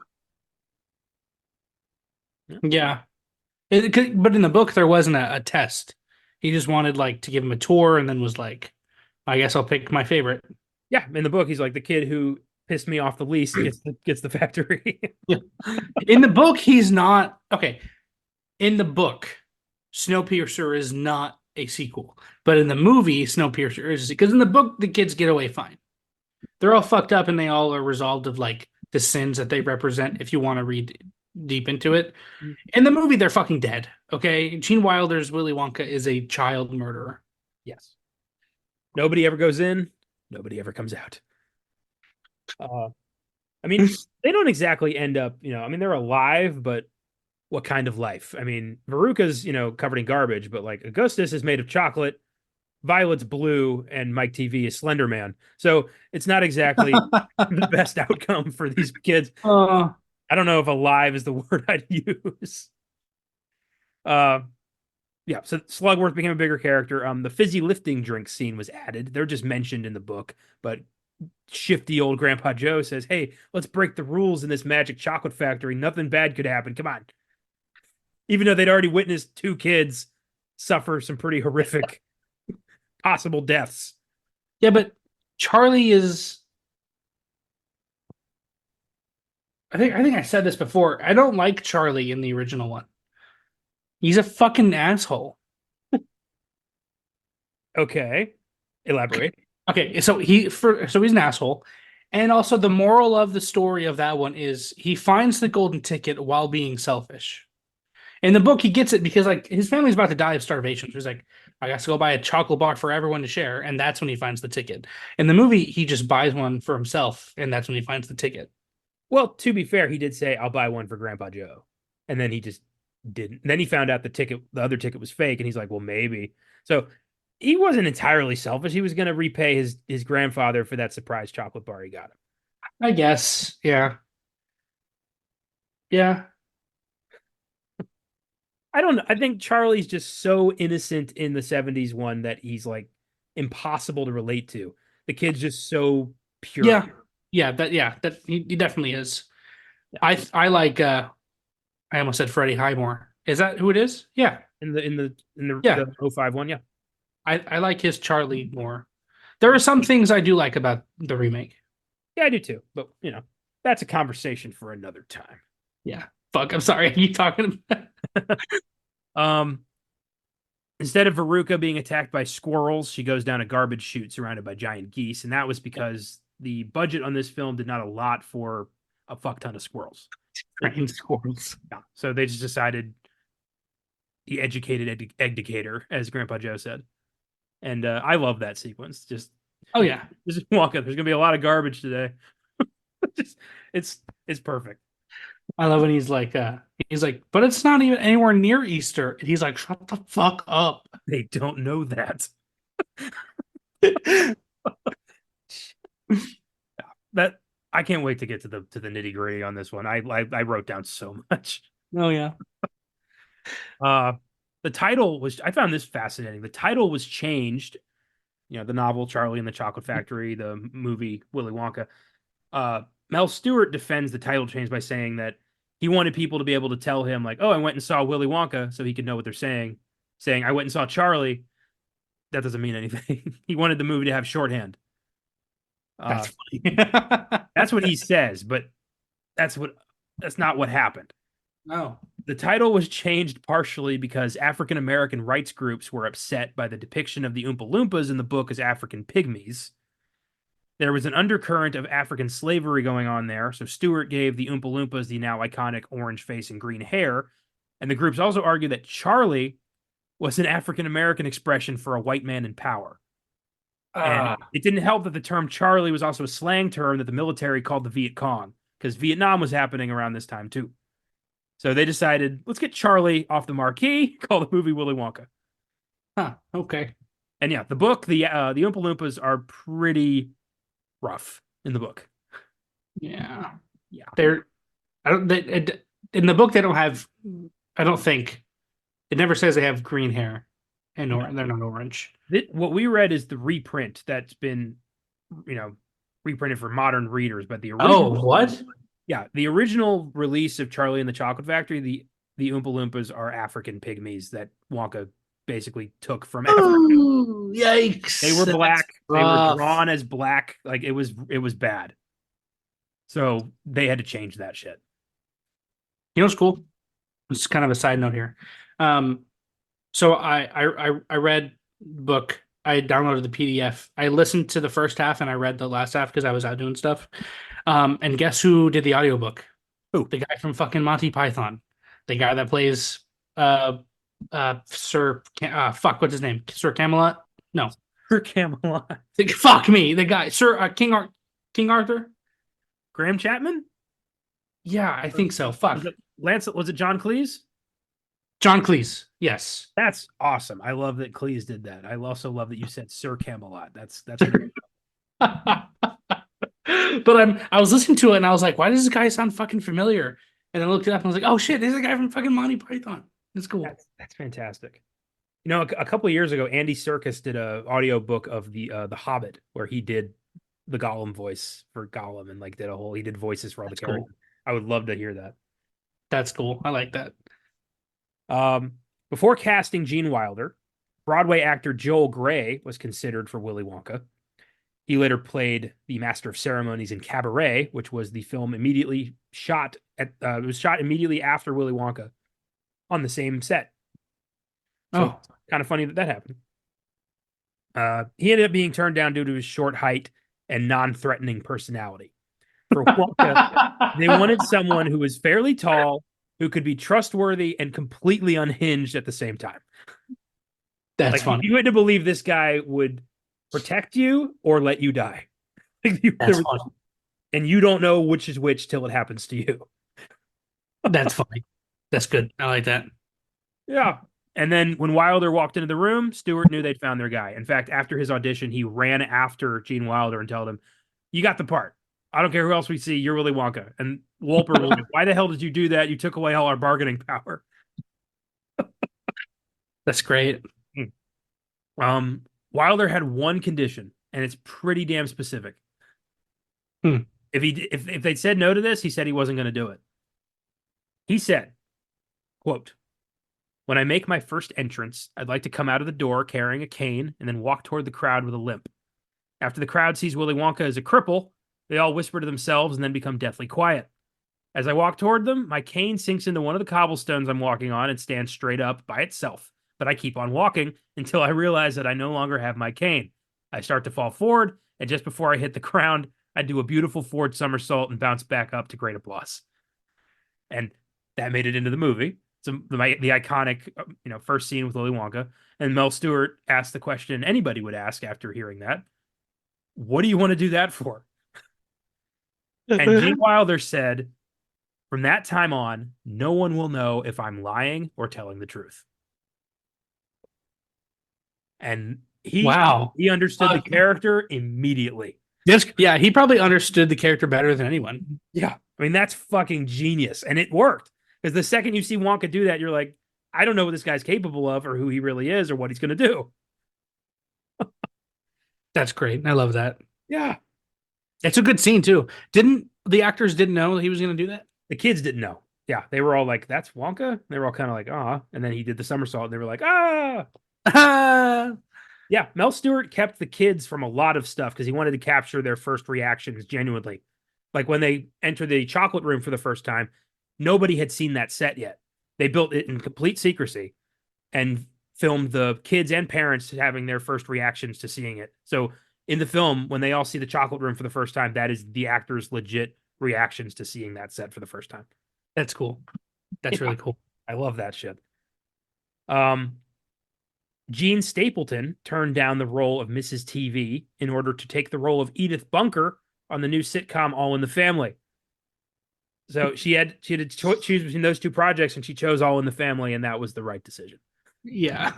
Yeah. But in the book, there wasn't a test. He just wanted like to give him a tour and then was like, I guess I'll pick my favorite. Yeah, in the book, he's like the kid who pissed me off the least gets the factory. Yeah. In the book, he's not okay. In the book, Snowpiercer is not a sequel, but in the movie, Snowpiercer is because in the book the kids get away fine. They're all fucked up and they all are resolved of like the sins that they represent if you want to read deep into it. Mm, In the movie, they're fucking dead. Okay, Gene Wilder's Willy Wonka is a child murderer. yes. Nobody ever goes in. Nobody ever comes out. Uh, I mean, they don't exactly end up, I mean, they're alive, but what kind of life? I mean, Veruca's, covered in garbage, but like Augustus is made of chocolate, Violet's blue, and Mike TV is Slender Man. So it's not exactly the best outcome for these kids. uh, I don't know if alive is the word I'd use. Uh, yeah, so Slugworth became a bigger character. The fizzy lifting drink scene was added. They're just mentioned in the book, but shifty old Grandpa Joe says, "Hey, let's break the rules in this magic chocolate factory. Nothing bad could happen. Come on." Even though they'd already witnessed two kids suffer some pretty horrific possible deaths. yeah, but Charlie is. I think I said this before. I don't like Charlie in the original one. He's a fucking asshole. Okay, elaborate. Okay, so he's an asshole. And also the moral of the story of that one is he finds the golden ticket while being selfish. In the book, he gets it because like his family's about to die of starvation. So he's like, I got to go buy a chocolate bar for everyone to share, and that's when he finds the ticket. In the movie, he just buys one for himself, and that's when he finds the ticket. Well, to be fair, he did say, "I'll buy one for Grandpa Joe," and then he just didn't. Then he found out the other ticket was fake, and he's like, "Well, maybe." So he wasn't entirely selfish. He was going to repay his grandfather for that surprise chocolate bar he got him. I guess, yeah, yeah, I don't know. I think Charlie's just so innocent in the '70s one that he's like impossible to relate to. The kid's just so pure. yeah, yeah. That he definitely is. Yeah. I like. I almost said Freddie Highmore. Is that who it is? Yeah, In the yeah. '05 one, yeah. I like his Charlie more. There are some things I do like about the remake. Yeah, I do too. But that's a conversation for another time. Yeah. Fuck. I'm sorry. Are you talking about? Um, Instead of Veruca being attacked by squirrels, she goes down a garbage chute surrounded by giant geese, and that was because the budget on this film did not allot for a fuck ton of squirrels. Trained squirrels. Yeah. So they just decided the educated educator, as Grandpa Joe said. And I love that sequence. Oh yeah. Just walk up. There's gonna be a lot of garbage today. just it's perfect. I love when he's like, but it's not even anywhere near Easter. And he's like, shut the fuck up. They don't know that. That I can't wait to get to the nitty gritty on this one. I wrote down so much. Oh yeah. Uh, the title was I found this fascinating. The title was changed. The novel Charlie and the Chocolate Factory, the movie Willy Wonka. Mel Stewart defends the title change by saying that he wanted people to be able to tell him like, "Oh, I went and saw Willy Wonka," so he could know what they're saying. Saying, "I went and saw Charlie," that doesn't mean anything. He wanted the movie to have shorthand. That's Uh, funny. that's what he says, but that's not what happened. No. The title was changed partially because African American rights groups were upset by the depiction of the Oompa Loompas in the book as African pygmies. There was an undercurrent of African slavery going on there, so Stewart gave the Oompa Loompas the now iconic orange face and green hair. And the groups also argued that Charlie was an African American expression for a white man in power. And Ah, it didn't help that the term Charlie was also a slang term that the military called the Viet Cong, because Vietnam was happening around this time too. So they decided, let's get Charlie off the marquee, call the movie Willy Wonka. huh. Okay. And yeah, the book, the Oompa Loompas are pretty rough in the book. Yeah. Yeah. They're I don't in the book they don't have I don't think it never says they have green hair and No. they're not orange. What we read is the reprint that's been, you know, reprinted for modern readers, but the Oh, original, what? yeah, the original release of Charlie and the Chocolate Factory, the Oompa Loompas are African pygmies that Wonka basically took from Africa. Oh, yikes. They were That's black. They were rough. drawn as black. Like it was bad. So they had to change that shit. You know what's cool? It's kind of a side note here. So I read book I downloaded the PDF. I listened to the first half and I read the last half because I was out doing stuff. And guess who did the audiobook? Who? The guy from fucking Monty Python. The guy that plays uh fuck, what's his name? Sir Camelot? No. For Camelot. Fuck me. The guy, Sir King Arthur? Graham Chapman? Yeah, I think so. Was Fuck. it Lance? Was it John Cleese? John Cleese. Yes. That's awesome. I love that Cleese did that. I also love that you said Sir Camelot. That's great. But I was listening to it and I was like, why does this guy sound fucking familiar? And I looked it up and I was like, oh shit, this is the guy from fucking Monty Python. That's cool. That's fantastic. You know, a couple of years ago, Andy Serkis did a audiobook of the Hobbit, where he did the Gollum voice for Gollum, and like he did voices for all That's the cool. characters. I would love to hear that. That's cool. I like that. Before casting Gene Wilder, Broadway actor Joel Grey was considered for Willy Wonka. He later played the Master of Ceremonies in Cabaret, which was the film immediately shot at. It was shot immediately after Willy Wonka, on the same set. So kind of funny that happened. He ended up being turned down due to his short height and non-threatening personality. For Wonka, they wanted someone who was fairly tall, who could be trustworthy and completely unhinged at the same time. That's funny. You had to believe this guy would protect you or let you die. That's funny. And you don't know which is which till it happens to you. That's funny. That's good. I like that. Yeah. And then when Wilder walked into the room, Stewart knew they'd found their guy. In fact, after his audition, he ran after Gene Wilder and told him, "You got the part. I don't care who else we see. You're Willy Wonka." And Wolper was like, "Why the hell did you do that? You took away all our bargaining power." That's great. Wilder had one condition, and it's pretty damn specific. If they'd said no to this, he said he wasn't going to do it. He said, quote, "When I make my first entrance, I'd like to come out of the door carrying a cane and then walk toward the crowd with a limp. After the crowd sees Willy Wonka as a cripple, they all whisper to themselves and then become deathly quiet. As I walk toward them, my cane sinks into one of the cobblestones I'm walking on and stands straight up by itself. But I keep on walking until I realize that I no longer have my cane. I start to fall forward, and just before I hit the ground, I do a beautiful forward somersault and bounce back up to great applause." And that made it into the movie. So the iconic, first scene with Willy Wonka. And Mel Stewart asked the question anybody would ask after hearing that: "What do you want to do that for?" And Gene Wilder said, "From that time on, no one will know if I'm lying or telling the truth." And he understood the character immediately. Yes, yeah, he probably understood the character better than anyone. Yeah, I mean, that's fucking genius, and it worked. Because the second you see Wonka do that, you're like, I don't know what this guy's capable of, or who he really is, or what he's going to do. That's great. I love that. Yeah, it's a good scene too. The actors didn't know he was going to do that? The kids didn't know. Yeah, they were all like, "That's Wonka." They were all kind of like, "Ah," and then he did the somersault, and they were like, "Ah." Yeah, Mel Stewart kept the kids from a lot of stuff because he wanted to capture their first reactions genuinely. Like when they enter the chocolate room for the first time, nobody had seen that set yet. They built it in complete secrecy and filmed the kids and parents having their first reactions to seeing it. So in the film, when they all see the chocolate room for the first time, that is the actors' legit reactions to seeing that set for the first time. That's cool. That's really cool. I love that shit. Gene Stapleton turned down the role of Mrs. TV in order to take the role of Edith Bunker on the new sitcom All in the Family. So she had to choose between those two projects, and she chose All in the Family, and that was the right decision. Yeah.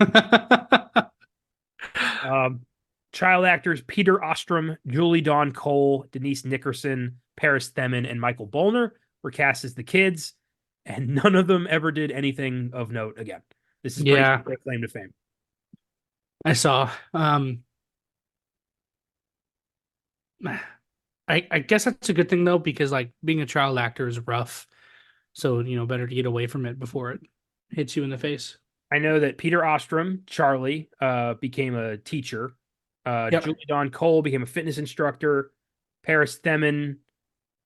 Child actors Peter Ostrom, Julie Dawn Cole, Denise Nickerson, Paris Themin, and Michael Bolner were cast as the kids, and none of them ever did anything of note again. This is their claim to fame. I saw. I guess that's a good thing though, because like being a child actor is rough. So, better to get away from it before it hits you in the face. I know that Peter Ostrom, Charlie, became a teacher. Julie Dawn Cole became a fitness instructor. Paris Themin,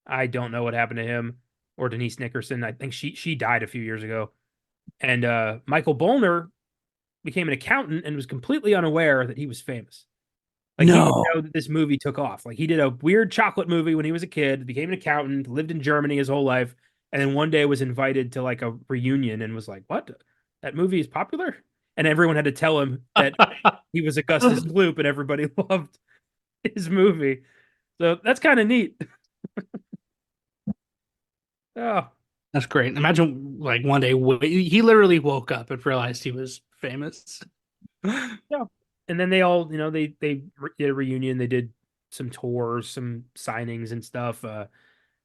I don't know what happened to him. Or Denise Nickerson. I think she died a few years ago. And Michael Bolner became an accountant and was completely unaware that he was famous. Like he didn't No. know that this movie took off. Like he did a weird chocolate movie when he was a kid, became an accountant, lived in Germany his whole life, and then one day was invited to like a reunion and was like, "What? That movie is popular?" And everyone had to tell him that he was Augustus Gloop, and everybody loved his movie. So that's kind of neat. Oh, That's great. Imagine like one day he literally woke up and realized he was famous. yeah. And then they all, they did a reunion. They did some tours, some signings and stuff.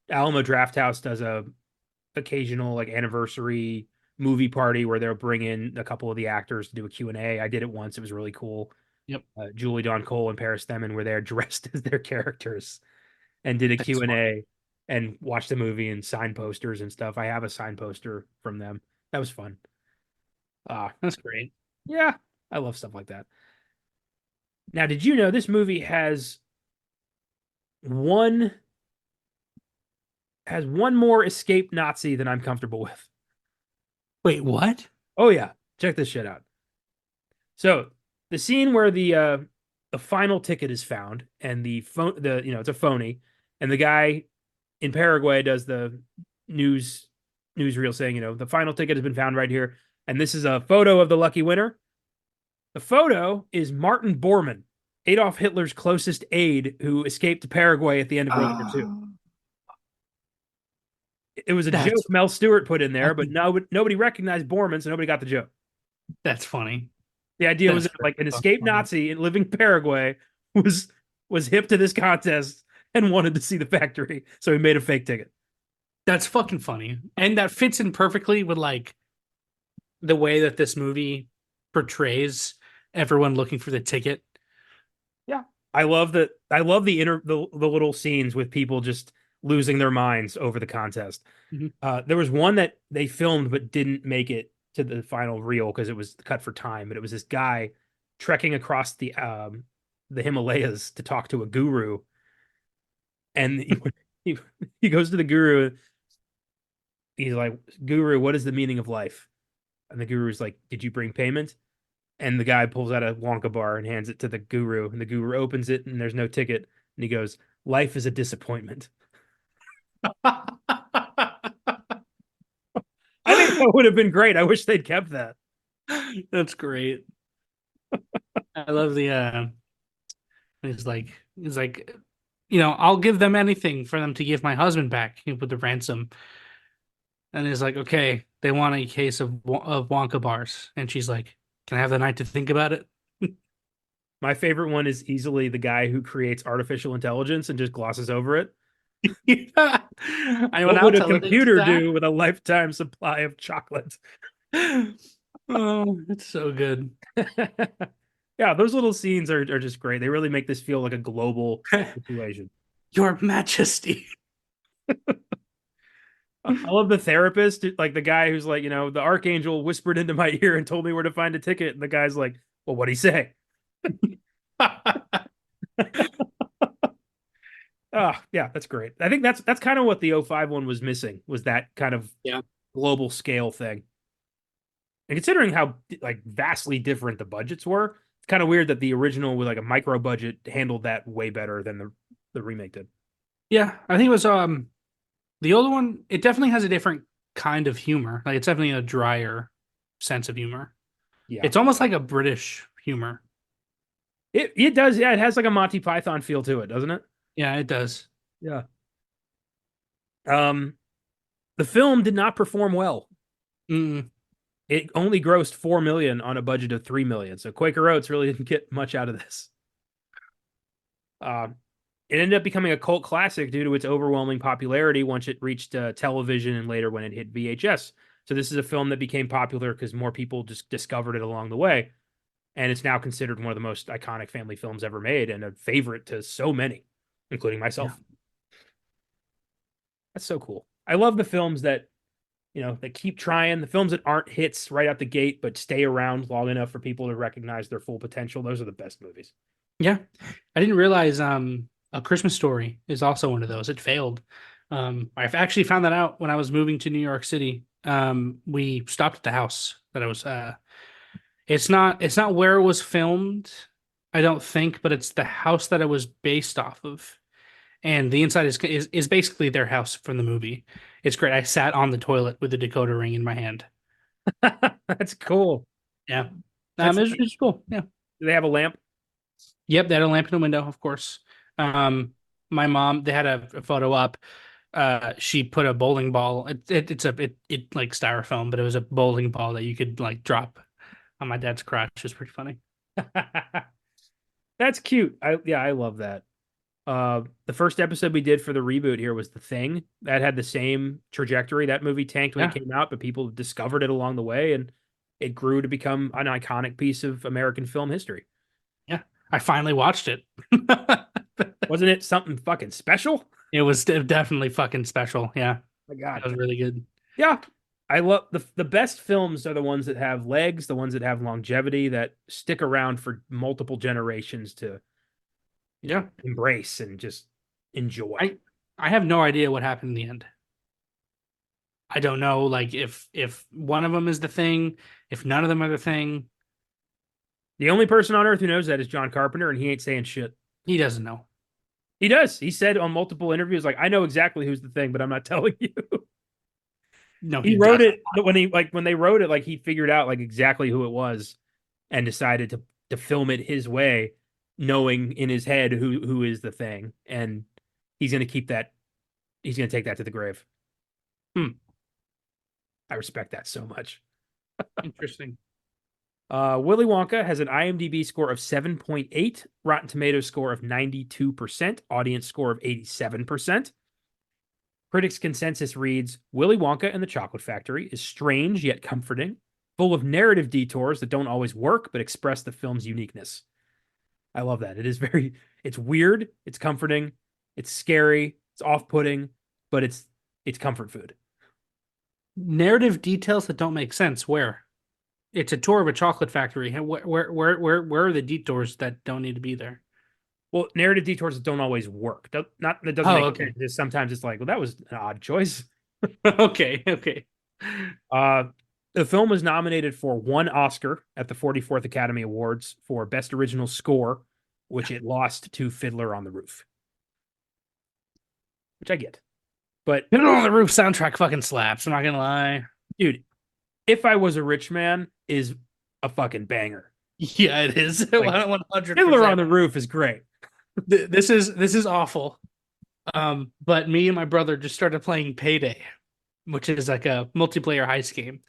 Alamo Drafthouse does a occasional like anniversary movie party where they'll bring in a couple of the actors to do a Q&A. I did it once. It was really cool. Yep. Julie Dawn Cole and Paris Themin were there dressed as their characters and did a That's Q&A funny. and watched the movie and signed posters and stuff. I have a signed poster from them. That was fun. That's great. Yeah, I love stuff like that. Now, did you know this movie one has one more escaped Nazi than I'm comfortable with? Wait, what? Oh yeah, check this shit out. So the scene where the final ticket is found and the phone it's a phony, and the guy in Paraguay does the news newsreel saying, the final ticket has been found right here, and this is a photo of the lucky winner. The photo is Martin Bormann, Adolf Hitler's closest aide who escaped to Paraguay at the end of World War II. Oh, It was a that's joke Mel Stewart put in there, but funny. no, nobody recognized Bormann, so nobody got the joke. That's funny. The idea was That's that, very like an fucking escaped funny. Nazi in living Paraguay was was hip to this contest and wanted to see the factory, so he made a fake ticket. That's fucking funny. And that fits in perfectly with like the way that this movie portrays everyone looking for the ticket. Yeah, I love that. I love the little scenes with people just losing their minds over the contest. Mhm. There was one that they filmed but didn't make it to the final reel because it was cut for time. But it was this guy trekking across the Himalayas to talk to a guru, and he, he goes to the guru. He's like, "Guru, what is the meaning of life?" And the guru's like, "Did you bring payment?" And the guy pulls out a Wonka bar and hands it to the guru, and the guru opens it, and there's no ticket. And he goes, "Life is a disappointment." I think that would have been great. I wish they'd kept that. That's great. I love the he's like, I'll give them anything for them to give my husband back with the ransom. And he's like, okay, they want a case of Wonka bars. And she's like, can I have the night to think about it? My favorite one is easily the guy who creates artificial intelligence and just glosses over it. I will What now would a tell it into computer that. do with a lifetime supply of chocolate? Oh, it's so good. Yeah, those little scenes are just great. They really make this feel like a global situation. Your Majesty. I love the therapist, like the guy who's like, the archangel whispered into my ear and told me where to find a ticket. And the guy's like, well, what'd he say? Oh, yeah, that's great. I think that's kind of what the '05 one was missing, was that kind of Yeah. global scale thing. And considering how like vastly different the budgets were, it's kind of weird that the original with like a micro budget handled that way better than the remake did. Yeah. I think it was the older one, it definitely has a different kind of humor. Like it's definitely a drier sense of humor. Yeah. It's almost like a British humor. It does, yeah, it has like a Monty Python feel to it, doesn't it? Yeah, it does. Yeah. Um, the film did not perform well. Mm, It only grossed 4 million on a budget of 3 million. So Quaker Oats really didn't get much out of this. Um, it ended up becoming a cult classic due to its overwhelming popularity once it reached television and later when it hit VHS. So this is a film that became popular because more people just discovered it along the way, and it's now considered one of the most iconic family films ever made and a favorite to so many, including yeah. myself. That's so cool. I love the films that that keep trying, the films that aren't hits right out the gate but stay around long enough for people to recognize their full potential. Those are the best movies. Yeah. I didn't realize A Christmas Story is also one of those. It failed. I've actually found that out when I was moving to New York City. We stopped at the house that I was It's not where it was filmed, I don't think, but it's the house that it was based off of. And the inside is basically their house from the movie. It's great. I sat on the toilet with the decoder ring in my hand. That's cool. Yeah. That's It's cool. Yeah. Do they have a lamp? Yep, they had a lamp in the window, of course. My mom, they had a photo up. She put a bowling ball. It like styrofoam, but it was a bowling ball that you could like drop on my dad's crotch. It was pretty funny. That's cute. I love that. The first episode we did for the reboot here was The Thing. That had the same trajectory. That movie tanked when it Yeah, came out, but people discovered it along the way and it grew to become an iconic piece of American film history. yeah. I finally watched it. Wasn't it something fucking special? It was definitely fucking special. Yeah, My that God. was really good. Yeah. I love the best films are the ones that have legs, the ones that have longevity, that stick around for multiple generations to, Yeah, embrace and just enjoy. I I have no idea what happened in the end. I don't know, like if one of them is the thing, if none of them are the thing. The only person on earth who knows that is John Carpenter, and he ain't saying shit. He doesn't know. He does. He said on multiple interviews, like, I know exactly who's the thing, but I'm not telling you. No, He he wrote doesn't. it when they wrote it, like he figured out like exactly who it was and decided to film it his way, knowing in his head who is the thing. And he's gonna keep that, he's gonna take that to the grave. Hmm. I respect that so much. Interesting. Willy Wonka has an IMDb score of 7.8, Rotten Tomatoes score of 92%, audience score of 87%. Critics' consensus reads Willy Wonka and the Chocolate Factory is strange yet comforting, full of narrative detours that don't always work but express the film's uniqueness. I love that. It's weird, it's comforting, it's scary, it's off-putting, but it's comfort food. Narrative details that don't make sense. Where? It's a tour of a chocolate factory. Where are the detours that don't need to be there? Well, narrative detours that don't always work. Not that doesn't Oh, make okay. sense. Sometimes it's like, well, that was an odd choice. Okay, okay. Uh, the film was nominated for one Oscar at the 44th Academy Awards for Best Original Score, which it lost to Fiddler on the Roof, which I get. But Put it on the roof soundtrack fucking slaps. I'm not gonna lie. dude, If I Was a Rich Man is a fucking banger. Yeah, it is. Like 100%. Fiddler on the Roof is great. This is awful. But me and my brother just started playing Payday, which is like a multiplayer heist game.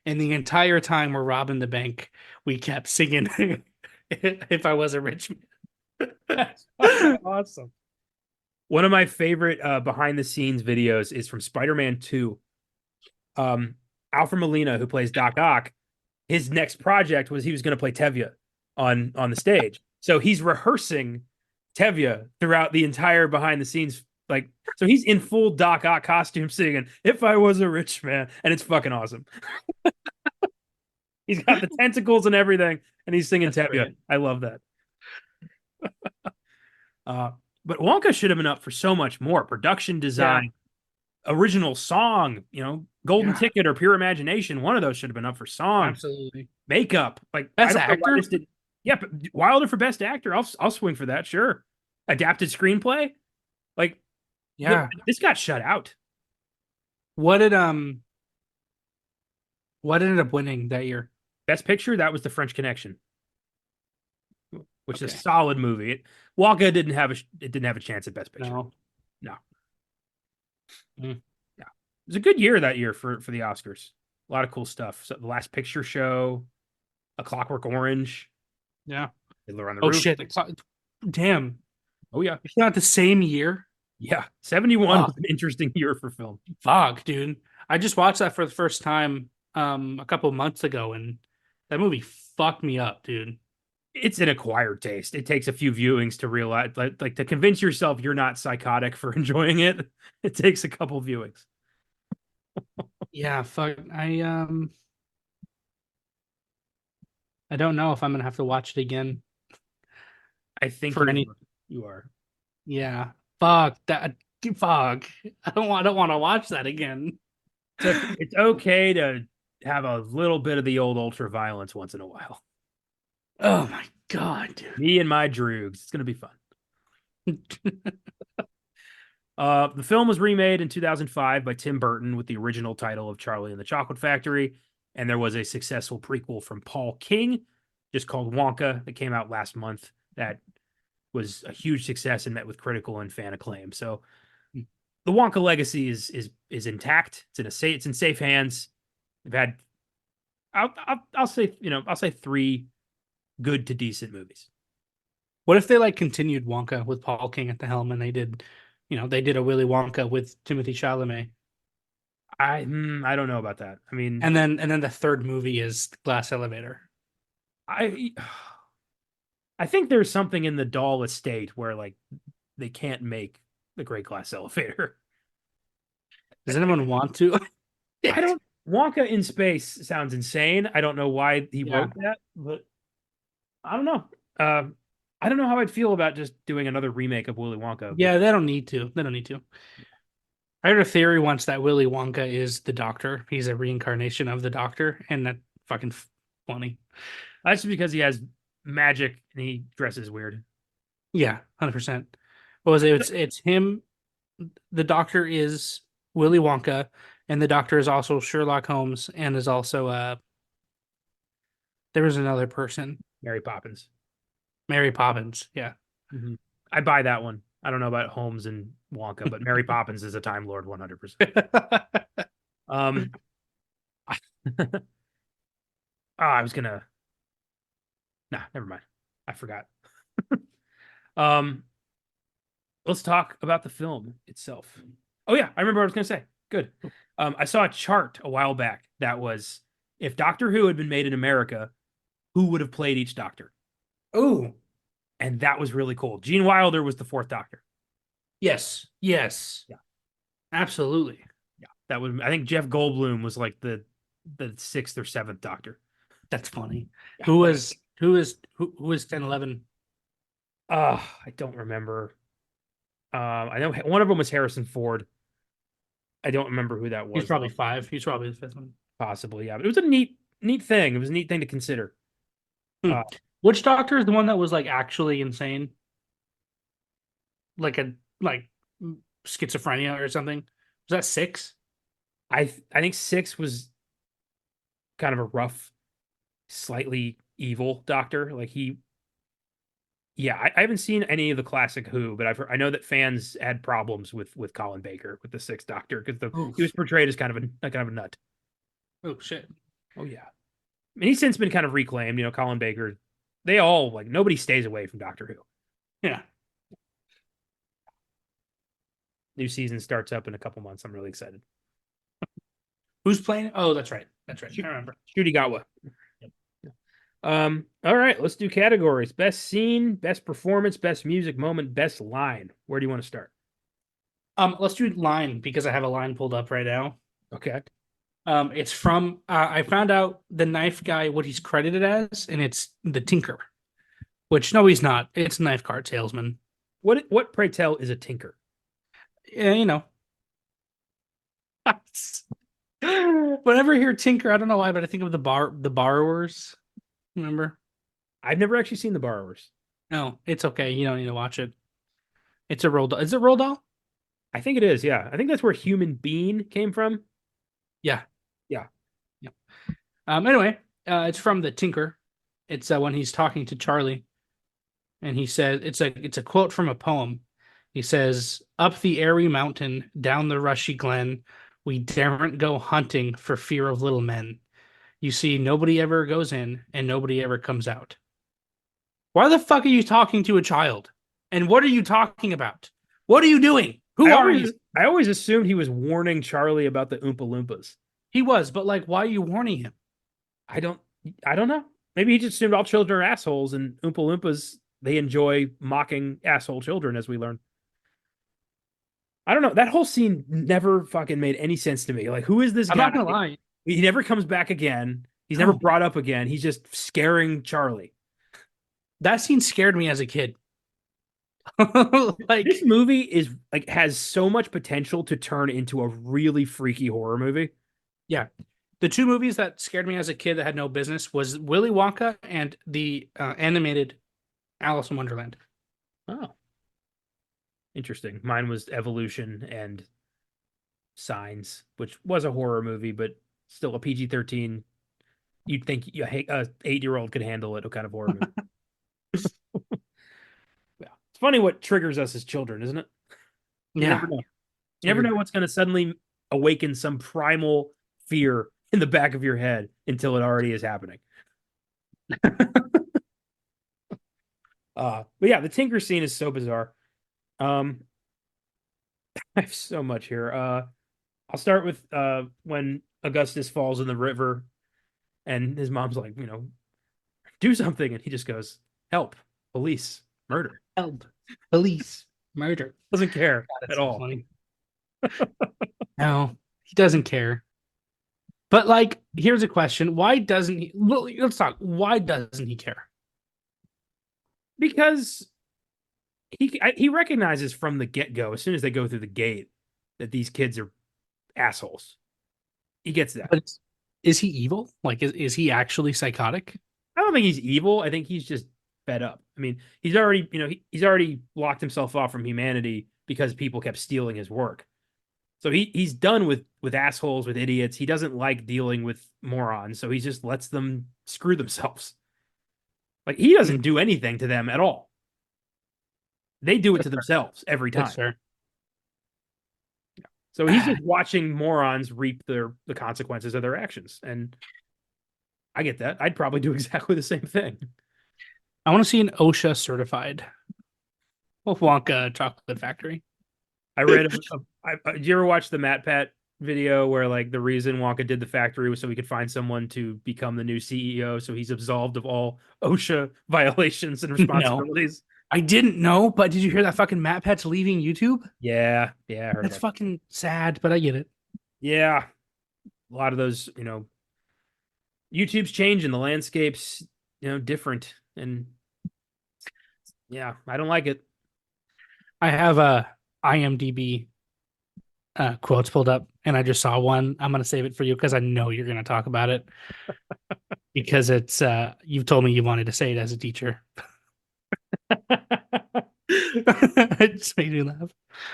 And the entire time we're robbing the bank, we kept singing If I Was a Rich That's Man. awesome. One of my favorite behind the scenes videos is from Spider-Man 2. Alfred Molina, who plays Doc Ock, his next project was he was going to play Tevye on the stage. So he's rehearsing Tevye throughout the entire behind the scenes. Like, so he's in full Doc Ock costume singing "If I Was a Rich Man," and it's fucking awesome. He's got the tentacles and everything, and he's singing That's Tevye. brilliant. I love that. Uh, but Wonka should have been up for so much more. Production Yeah, design, original song, Golden yeah, Ticket or Pure Imagination. One of those should have been up for song. absolutely. Makeup. Like, I Best don't know why this actor? didn't. Yeah, but Wilder for best actor. I'll swing for that. Sure. Adapted screenplay. Like, Yeah. this got shut out. What did what ended up winning that year? Best picture. That was The French Connection, which is a Okay. solid movie. Wonka didn't have a chance at best picture. No. No. Mm. Yeah. It was a good year that year for the Oscars. A lot of cool stuff. So, The Last Picture Show, A Clockwork Orange, Yeah. Fiddler on the Oh Roof. shit. Damn. Oh yeah. It's not the same year. Yeah. 71 was Fuck. an interesting year for film. Fuck, dude. I just watched that for the first time a couple months ago, and that movie fucked me up, dude. It's an acquired taste. It takes a few viewings to realize, like to convince yourself you're not psychotic for enjoying it. It takes a couple viewings. Yeah, fuck. I don't know if I'm gonna have to watch it again I think for any. you are. Yeah. Fuck that. Fuck. I don't want to watch that again. It's okay to have a little bit of the old ultra violence once in a while. Oh my god, Me and my droogs. It's gonna be fun. dude. The film was remade in 2005 by Tim Burton with the original title of Charlie and the Chocolate Factory, and there was a successful prequel from Paul King, just called Wonka, that came out last month. That was a huge success and met with critical and fan acclaim. So the Wonka legacy is intact. It's in safe hands. We've had I'll say I'll say three good to decent movies. What if they like continued Wonka with Paul King at the helm and they did, they did a Willy Wonka with Timothy Chalamet, I don't know about that. I mean, and then the third movie is Glass Elevator. I I think there's something in the doll estate where like they can't make the Great Glass Elevator. Does anyone want to? I don't. Wonka in space sounds insane. I don't know why he Yeah. wrote that, but I don't know. I don't know how I'd feel about just doing another remake of Willy Wonka. Yeah, they don't need to. They don't need to. I heard a theory once that Willy Wonka is the Doctor. He's a reincarnation of the Doctor, and that fucking funny. That's because he has magic and he dresses weird. Yeah, 100%. What was it? It's him. The Doctor is Willy Wonka, and the Doctor is also Sherlock Holmes, and is also there was another person, Mary Poppins. Mary Poppins. Yeah. Mhm. I buy that one. I don't know about Holmes and Wonka, but Mary Poppins is a Time Lord 100%. Um, I was gonna. Nah, never mind. I forgot. um, let's talk about the film itself. Oh yeah, I remember what I was gonna say. Good. I saw a chart a while back that was if Doctor Who had been made in America, who would have played each Doctor? Oh, And that was really cool. Gene Wilder was the fourth Doctor. yes. Yes. Yeah. Absolutely. Yeah, that was. I think Jeff Goldblum was like the sixth or seventh Doctor. That's funny. Yeah, Who was 1011? I don't remember. I know one of them was Harrison Ford. I don't remember who that was. He's probably 5. He's probably the 5th one. Possibly, yeah. But it was a neat thing. It was a neat thing to consider. Hmm. Uh, Which Doctor is the one that was like actually insane? Like schizophrenia or something? Was that 6? I think six was kind of a rough, slightly evil Doctor. Like yeah. I haven't seen any of the classic Who, but I know that fans had problems with Colin Baker with the sixth Doctor because Oh, he was portrayed as kind of a nut. oh shit. Oh yeah. I mean, he's since been kind of reclaimed. Colin Baker. They all like nobody stays away from Doctor Who. Yeah. New season starts up in a couple months. I'm really excited. Who's playing? Oh, that's right. That's right. I remember. Shooty Gatwa. All right, let's do categories. Best scene, best performance, best music moment, best line. Where do you want to start? Let's do line because I have a line pulled up right now. Okay. It's from I found out the knife guy what he's credited as, and it's the Tinker. Which no, he's not. It's knife cart salesman. What pray tell is a tinker? Yeah. Whenever I hear Tinker, I don't know why, but I think of the borrowers. Remember? I've never actually seen The Borrowers. No, it's okay. You don't need to watch it. It's a Roald Dahl. Is it Roald Dahl? I think it is, yeah. I think that's where human being came from. Yeah. Yeah. Yeah. Anyway, it's from the Tinker. It's when he's talking to Charlie, and he says it's a quote from a poem. He says, "Up the airy mountain, down the rushy glen, we daren't go hunting for fear of little men. You see, nobody ever goes in and nobody ever comes out." Why the fuck are you talking to a child? And what are you talking about? What are you doing? Who are you? I always assumed he was warning Charlie about the Oompa Loompas. He was, but like, why are you warning him? I don't know. Maybe he just assumed all children are assholes and Oompa Loompas, they enjoy mocking asshole children, as we learn. I don't know. That whole scene never fucking made any sense to me. Like, who is this I'm guy? not gonna lie. He never comes back again. He's never brought up again. He's just scaring Charlie. That scene scared me as a kid. Like, This movie is has so much potential to turn into a really freaky horror movie. yeah. The two movies that scared me as a kid that had no business was Willy Wonka and the animated Alice in Wonderland. Oh, interesting. Mine was Evolution and Signs, which was a horror movie, but still a PG-13. You'd think a 8-year-old could handle it, a kind of horror movie. Yeah. It's funny what triggers us as children, isn't it? You never Yeah, know. it's You never weird. know what's going to suddenly awaken some primal fear in the back of your head until it already is happening. But yeah, the Tinker scene is so bizarre. Um, I have so much here. I'll start with when Augustus falls in the river and his mom's like, do something, and he just goes, help, police, murder. Help, police, murder. Doesn't care God, at it's so all. funny. No, he doesn't care. But like, here's a question: why doesn't he? Well, let's talk. Why doesn't he care? Because he recognizes from the get-go, as soon as they go through the gate, that these kids are assholes. He gets that. But is he evil? Like, is he actually psychotic? I don't think he's evil. I think he's just fed up. I mean, he's already, he's already locked himself off from humanity because people kept stealing his work. So he's done with assholes, with idiots. He doesn't like dealing with morons, so he just lets them screw themselves. Like he doesn't do anything to them at all. They do it to themselves every That's time. fair. So he's just watching morons reap the consequences of their actions. And I get that. I'd probably do exactly the same thing. I want to see an OSHA certified Wonka chocolate factory. I read. Did you ever watch the Matt Pat video where like the reason Wonka did the factory was so he could find someone to become the new CEO? So he's absolved of all OSHA violations and No, responsibilities. I didn't know. But did you hear that fucking Matt Pet's leaving YouTube? Yeah, yeah, I heard That's about that. fucking sad, but I get it. Yeah, a lot of those, YouTube's changing, the landscape's, different, and yeah, I don't like it. I have a IMDb quotes pulled up, and I just saw one. I'm gonna save it for you because I know you're gonna talk about it because it's you've told me you wanted to say it as a teacher. It just made me laugh.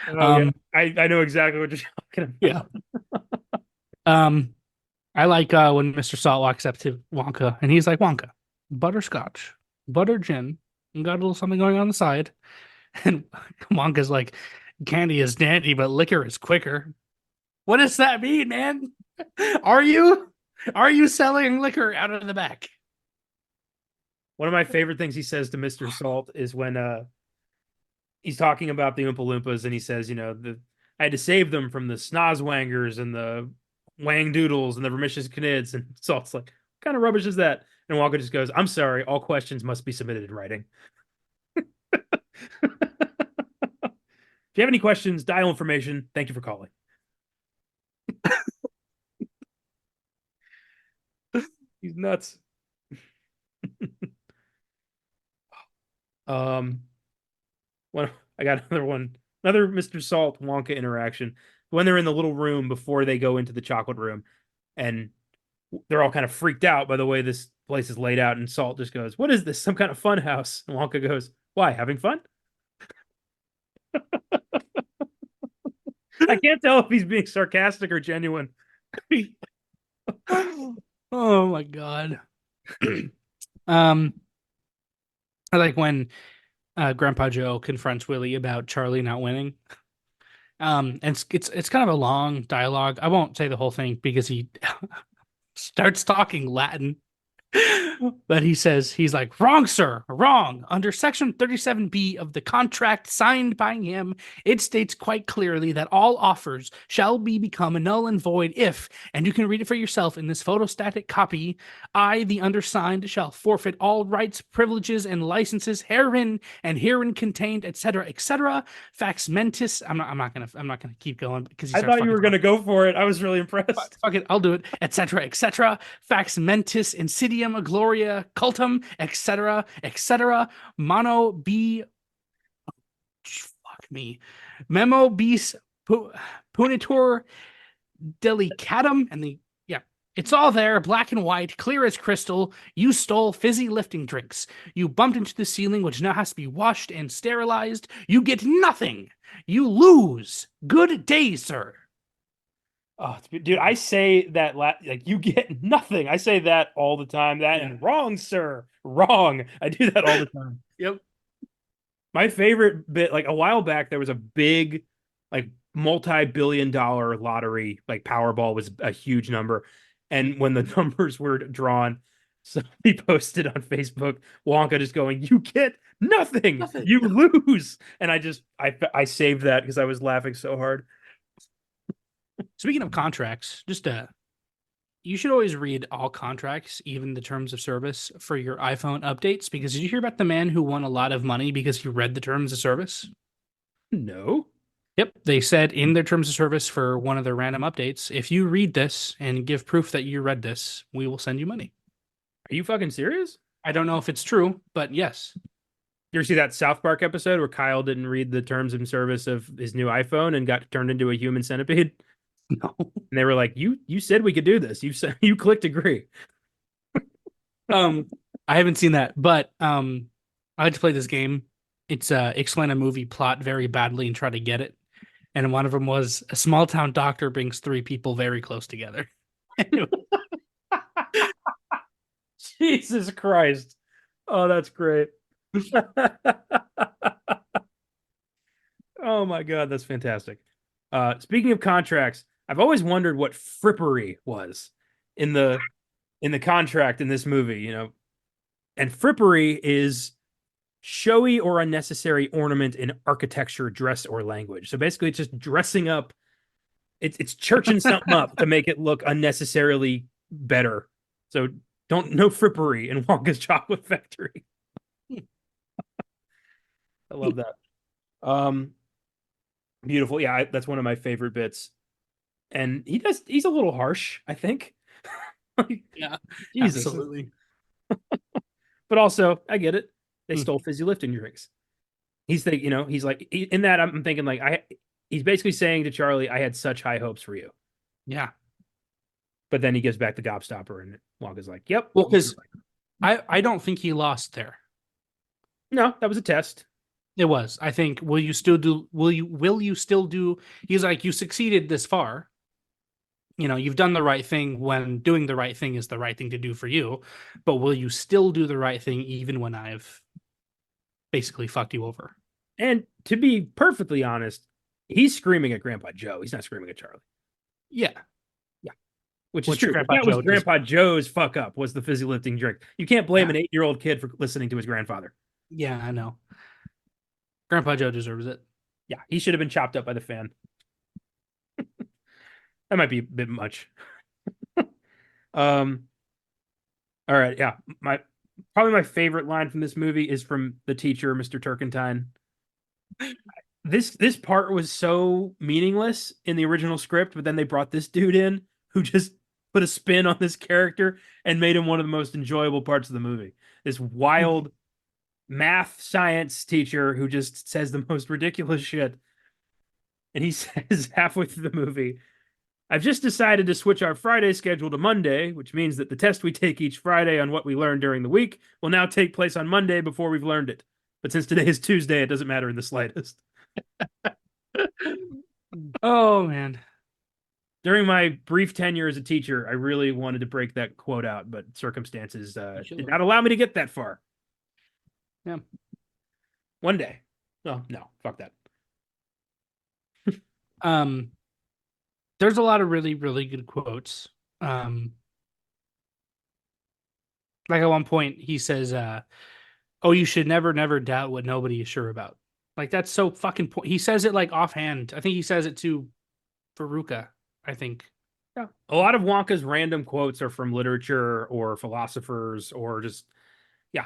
Oh yeah, Um, I know exactly what you're talking yeah. about. Um, I like when Mr. Salt walks up to Wonka and he's like, Wonka, butterscotch, butter gin, and got a little something going on the side. And Wonka's like, candy is dandy, but liquor is quicker. What does that mean, man? Are you selling liquor out of the back? One of my favorite things he says to Mr. Salt is when he's talking about the Oompa Loompas and he says, I had to save them from the Snozwangers and the Wang Doodles and the Vermicious Knids. And Salt's like, what kind of rubbish is that? And Walker just goes, I'm sorry, all questions must be submitted in writing. If you have any questions, dial information. Thank you for calling. He's nuts. um, I got another one, another Mr. Salt Wonka interaction when they're in the little room before they go into the chocolate room, and they're all kind of freaked out by the way this place is laid out. And Salt just goes, "What is this? Some kind of fun house?" And Wonka goes, "Why? Having fun?" I can't tell if he's being sarcastic or genuine. Oh my god. um, I like when Grandpa Joe confronts Willie about Charlie not winning. And it's kind of a long dialogue. I won't say the whole thing because he starts talking Latin. But he's like, wrong, sir, wrong. Under Section 37B of the contract signed by him, it states quite clearly that all offers shall be become null and void if, and you can read it for yourself in this photostatic copy, I, the undersigned, shall forfeit all rights, privileges, and licenses herein and herein contained, etc., etc. Fax mentis. I'm not gonna keep going because I thought you were going to go for it. I was really impressed. fuck it, I'll do it, etc., etc. Fax mentis, insidium, gloria, cultum, etc., etc. Mono b, fuck me, memo bis punitor delicatum, and the yeah, It's all there, black and white, clear as crystal. You stole fizzy lifting drinks. You bumped into the ceiling, which now has to be washed and sterilized. You get nothing. You lose. Good day, sir. Oh, dude, I say that like you get nothing. I say that all the time. That Yeah. and wrong, sir. Wrong. I do that all the time. Yep. My favorite bit, like a while back, there was a big, like multi-billion dollar lottery, like Powerball was a huge number. And when the numbers were drawn, somebody posted on Facebook, Wonka just going, "You get nothing, Nothing. you lose." And I saved that because I was laughing so hard. Speaking of contracts, just you should always read all contracts, even the terms of service for your iPhone updates. Because did you hear about the man who won a lot of money because he read the terms of service? No. Yep, they said in their terms of service for one of their random updates, if you read this and give proof that you read this, we will send you money. Are you fucking serious? I don't know if it's true, but yes. You ever see that South Park episode where Kyle didn't read the terms of service of his new iPhone and got turned into a human centipede? No. And they were like, "You said we could do this. You said you clicked agree." Um, I haven't seen that, but I like to play this game. It's explain a movie plot very badly and try to get it. And one of them was a small town doctor brings three people very close together. Jesus Christ. Oh, that's great. Oh my God, that's fantastic. Speaking of contracts, I've always wondered what frippery was in the contract in this movie, And frippery is showy or unnecessary ornament in architecture, dress, or language. So basically, it's just dressing up. It's churching something up to make it look unnecessarily better. So no frippery in Wonka's Chocolate Factory. I love that. Um, Beautiful. Yeah, that's one of my favorite bits. And he's a little harsh, I think. Like, Yeah, Jesus. absolutely. But also, I get it. They Hmm. stole fizzy lifting drinks. He's like in that I'm thinking like he's basically saying to Charlie, I had such high hopes for you. Yeah. But then he gives back the gobstopper and Wonka's like, "Yep." Well, because I don't think he lost there. No, that was a test. It was. I think will you still do he's like, you succeeded this far. You've done the right thing when doing the right thing is the right thing to do for you, but will you still do the right thing even when I've basically fucked you over? And to be perfectly honest, he's screaming at Grandpa Joe. He's not screaming at Charlie. Yeah. Yeah. Which is Which true. Grandpa That was Joe Grandpa Joe's fuck up, was the fizzy lifting drink. You can't blame Yeah. an 8-year-old kid for listening to his grandfather. Yeah, I know. Grandpa Joe deserves it. Yeah, he should have been chopped up by the fan. That might be a bit much. Um, all right, yeah. Probably my favorite line from this movie is from the teacher, Mr. Turkentine. This part was so meaningless in the original script, but then they brought this dude in who just put a spin on this character and made him one of the most enjoyable parts of the movie. This wild math science teacher who just says the most ridiculous shit. And he says halfway through the movie, I've just decided to switch our Friday schedule to Monday, which means that the test we take each Friday on what we learned during the week will now take place on Monday before we've learned it. But since today is Tuesday, it doesn't matter in the slightest. Oh man. During my brief tenure as a teacher, I really wanted to break that quote out, but circumstances did not allow me to get that far. Yeah. One day. Oh, no, fuck that. There's a lot of really, really good quotes. Like at one point he says, oh, you should never, never doubt what nobody is sure about. Like that's so fucking he says it like offhand. I think he says it to Veruca, I think. Yeah. A lot of Wonka's random quotes are from literature or philosophers or just, yeah.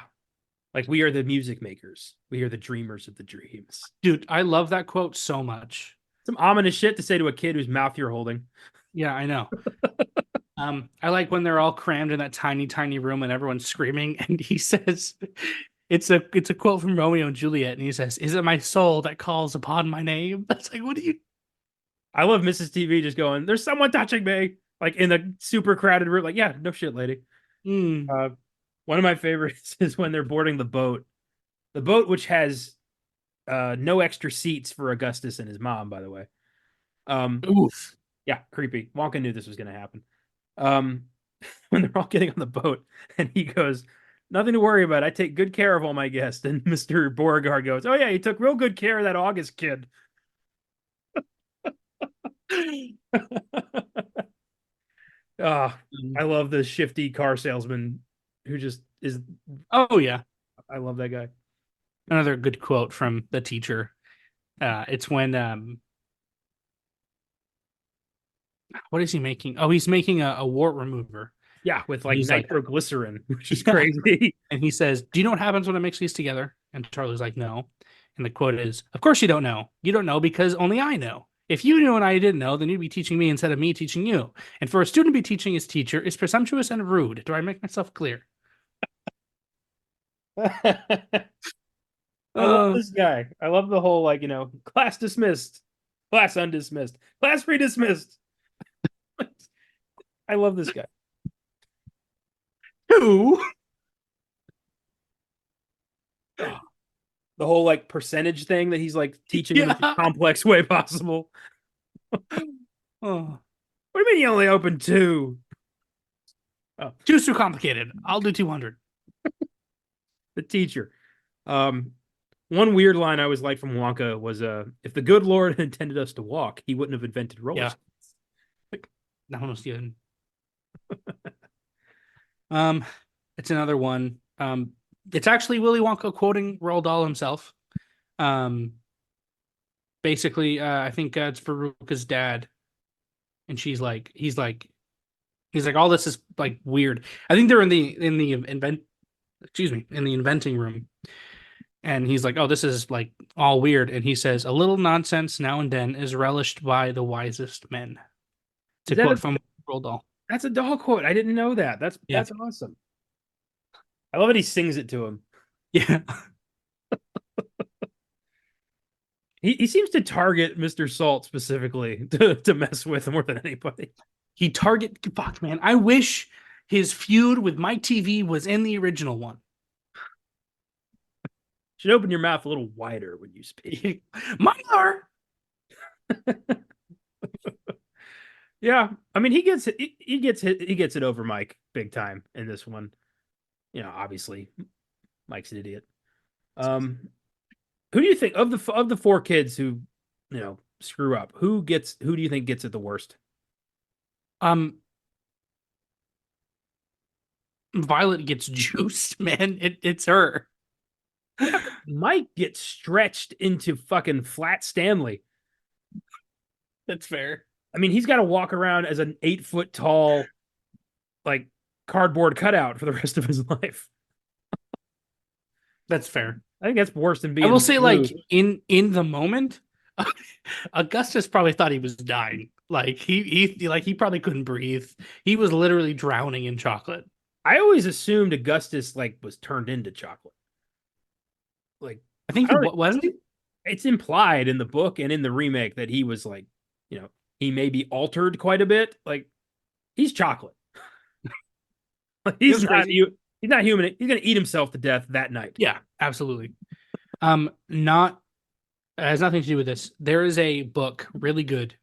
Like, we are the music makers. We are the dreamers of the dreams. Dude, I love that quote so much. Some ominous shit to say to a kid whose mouth you're holding. Yeah, I know. I like when they're all crammed in that tiny, tiny room and everyone's screaming, and he says, it's a quote from Romeo and Juliet, and he says, "Is it my soul that calls upon my name?" That's like, what do you? I love Mrs. TV just going, "There's someone touching me." like in a super crowded room. Like, yeah, no shit, lady. Mm. Uh, one of my favorites is when they're boarding the boat which has no extra seats for Augustus and his mom, by the way. Um, Oof. yeah, creepy. Wonka knew this was going to happen. Um, when they're all getting on the boat, and he goes, "Nothing to worry about. I take good care of all my guests." And Mr. Beauregard goes, "Oh yeah, he took real good care of that August kid." Ah, I Mm. love the shifty car salesman who just is. Oh yeah. I love that guy. Another good quote from the teacher. It's when what is he making? Oh, he's making a wart remover. Yeah, with like He's like, nitroglycerin, which is yeah. crazy. And he says, "Do you know what happens when I mix these together?" And Charlie's like, "No." And the quote is, "Of course you don't know. You don't know because only I know. If you knew and I didn't know, then you'd be teaching me instead of me teaching you. And for a student to be teaching his teacher is presumptuous and rude. Do I make myself clear?" I love Uh, this guy. I love the whole like, class dismissed, class undismissed, class redismissed. I love this guy. who? Oh, the whole like percentage thing that he's like teaching in the most Yeah. complex way possible. Oh, What do you mean you only opened two? Oh, two's too complicated. I'll do 200. the teacher. Um, One weird line I always liked from Wonka was, if the good Lord had intended us to walk, he wouldn't have invented roller Yeah, skates. Like, that one was good. Um, it's another one. It's actually Willy Wonka quoting Roald Dahl himself. Um, basically, I think it's Veruca's dad, and he's like, all this is like weird. I think they're in the in the inventing room, and he's like, oh, this is like all weird, and he says, a little nonsense now and then is relished by the wisest men. It's is a that quote a from Roald Dahl. that's a dog quote? I didn't know that. That's Yeah, that's awesome. I love that he sings it to him. yeah. He seems to target Mr. Salt specifically to mess with more than anybody. He target fuck man. I wish his feud with Mike TV was in the original one. Should open your mouth a little wider when you speak. Mother. Yeah, I mean he gets it over Mike big time in this one. Obviously Mike's an idiot. Um, who do you think of the four kids who screw up? Who do you think gets it the worst? Um, Violet gets juiced, man. It's her. Yeah, Mike gets stretched into fucking Flat Stanley. That's fair. I mean, he's got to walk around as an 8 foot tall, like cardboard cutout for the rest of his life. That's fair. I think that's worse than I will being say, blue. like in the moment, Augustus probably thought he was dying. Like he probably couldn't breathe. He was literally drowning in chocolate. I always assumed Augustus like was turned into chocolate. Like I think I he don't. wasn't he? It's implied in the book and in the remake that he was like, he may be altered quite a bit. Like he's chocolate. It He's was not. crazy. He's not human. He's gonna eat himself to death that night. Yeah, absolutely. Not it has nothing to do with this. There is a book really good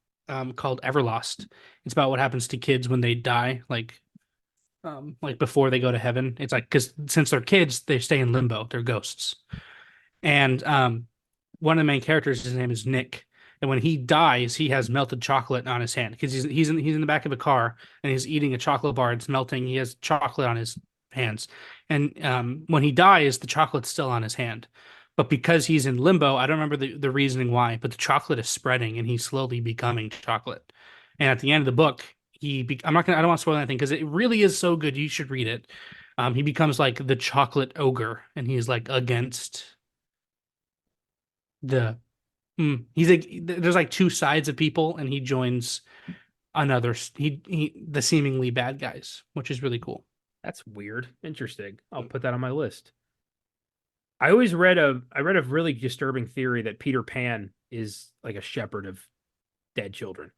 called Everlost. It's about what happens to kids when they die, like before they go to heaven. It's like because since they're kids, they stay in limbo. They're ghosts. And one of the main characters, his name is Nick. And when he dies, he has melted chocolate on his hand because he's in the back of a car and he's eating a chocolate bar. It's melting. He has chocolate on his hands. And when he dies, the chocolate's still on his hand. But because he's in limbo, I don't remember the reasoning why, but the chocolate is spreading and he's slowly becoming chocolate. And at the end of the book, I don't want to spoil anything because it really is so good. You should read it. He becomes like the chocolate ogre and he's like against the he's like there's like two sides of people and he joins the seemingly bad guys, which is really cool. That's weird. Interesting. I'll put that on my list. I read a really disturbing theory that Peter Pan is like a shepherd of dead children.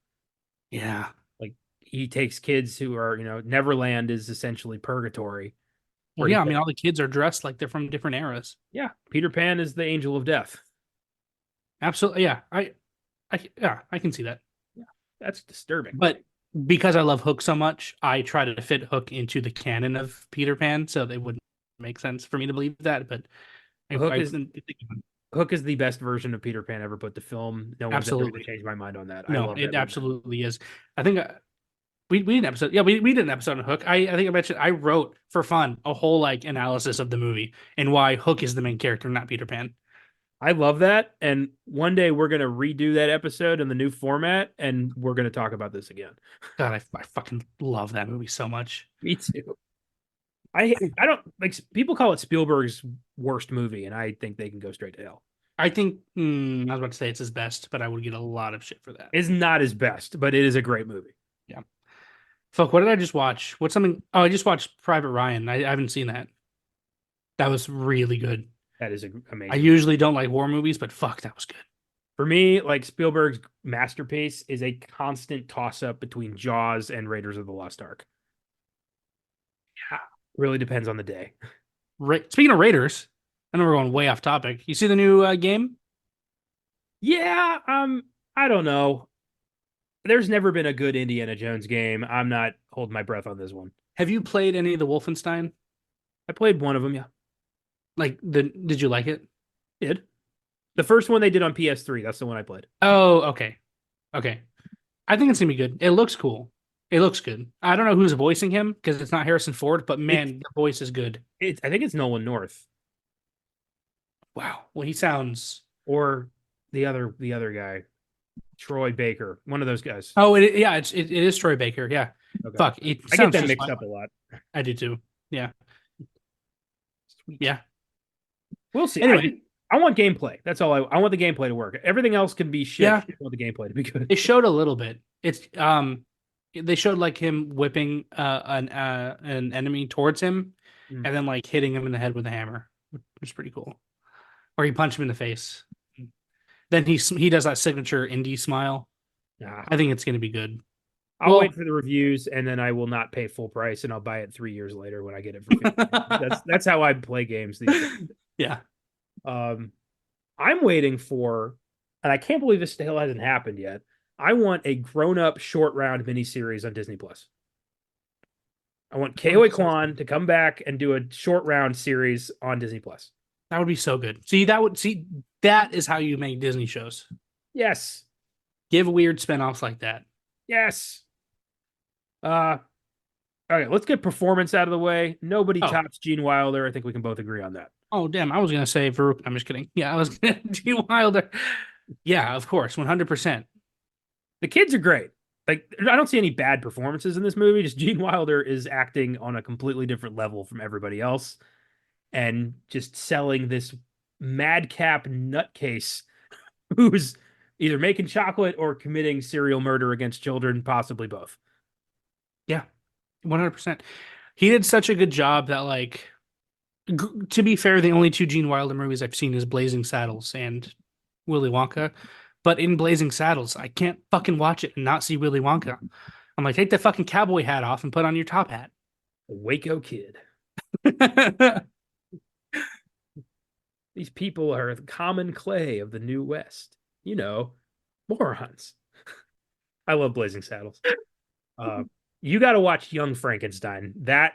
Yeah. Like he takes kids who are, Neverland is essentially purgatory, Well, where he yeah, I said, mean, all the kids are dressed like they're from different eras. yeah, Peter Pan is the angel of death. Absolutely, yeah. Yeah, I can see that. Yeah, that's disturbing. But because I love Hook so much, I try to fit Hook into the canon of Peter Pan, so they wouldn't make sense for me to believe that. But Hook I is Hook is the best version of Peter Pan ever put to film. No one's ever going to absolutely change my mind on that. I no, love that it movie. absolutely is. I think we did an episode. Yeah, we did an episode on Hook. I think I mentioned I wrote for fun a whole like analysis of the movie and why Hook is the main character, not Peter Pan. I love that. And one day we're going to redo that episode in the new format, and we're going to talk about this again. God, I fucking love that movie so much. Me too. I don't like people call it Spielberg's worst movie, and I think they can go straight to hell. I think I was about to say it's his best, but I would get a lot of shit for that. It's not his best, but it is a great movie. Yeah. Fuck, what did I just watch? What's something? Oh, I just watched Private Ryan. I haven't seen that. That was really good. That is I amazing. usually don't like war movies, but fuck, that was good. For me, like Spielberg's masterpiece is a constant toss up between Jaws and Raiders of the Lost Ark. Yeah. Really depends on the day. Speaking of Raiders, I know we're going way off topic. You see the new game? Yeah, I don't know. There's never been a good Indiana Jones game. I'm not holding my breath on this one. Have you played any of the Wolfenstein? I played one of them, yeah. Like did you like it? Did. The first one they did on PS3, that's the one I played. Oh, okay. Okay. I think it's gonna be good. It looks cool. It looks good. I don't know who's voicing him because it's not Harrison Ford, but man, the voice is good. I think it's Nolan North Wow. Well, he sounds. or the other guy, Troy Baker, one of those guys. Oh, yeah, it is Troy Baker. Yeah. Okay. Fuck. It I get sounds them just mixed fine. up a lot. I do too. Yeah. Sweet. Yeah. We'll see. Anyway, I want gameplay. That's all I want the gameplay to work. Everything else can be shit. yeah, I want the gameplay to be good. it showed a little bit. It's they showed like him whipping an enemy towards him Mm. and then like hitting him in the head with a hammer, which is pretty cool. Or he punched him in the face. Then he does that signature indie smile. Nah. I think it's gonna be good. I'll wait for the reviews and then I will not pay full price and I'll buy it 3 years later when I get it for 50. That's how I play games these days. Yeah. I'm waiting for, and I can't believe this still hasn't happened yet. I want a grown-up short round miniseries on Disney Plus. I want Keoi Kwan to come back and do a short round series on Disney Plus. That would be so good. That is how you make Disney shows. Yes. Give weird spinoffs like that. Yes. Okay, let's get performance out of the way. Nobody tops Gene Wilder. I think we can both agree on that. Oh, damn. I was going to say Farouk. I'm just kidding. Yeah, I was going to Gene Wilder. Yeah, of course. 100%. The kids are great. Like, I don't see any bad performances in this movie. Just Gene Wilder is acting on a completely different level from everybody else and just selling this madcap nutcase who's either making chocolate or committing serial murder against children, possibly both. Yeah, 100%. He did such a good job that, like, to be fair, the only two Gene Wilder movies I've seen is Blazing Saddles and Willy Wonka. But in Blazing Saddles, I can't fucking watch it and not see Willy Wonka. I'm like, take the fucking cowboy hat off and put on your top hat. The Waco Kid. These people are the common clay of the New West. You know, morons. I love Blazing Saddles. You got to watch Young Frankenstein. That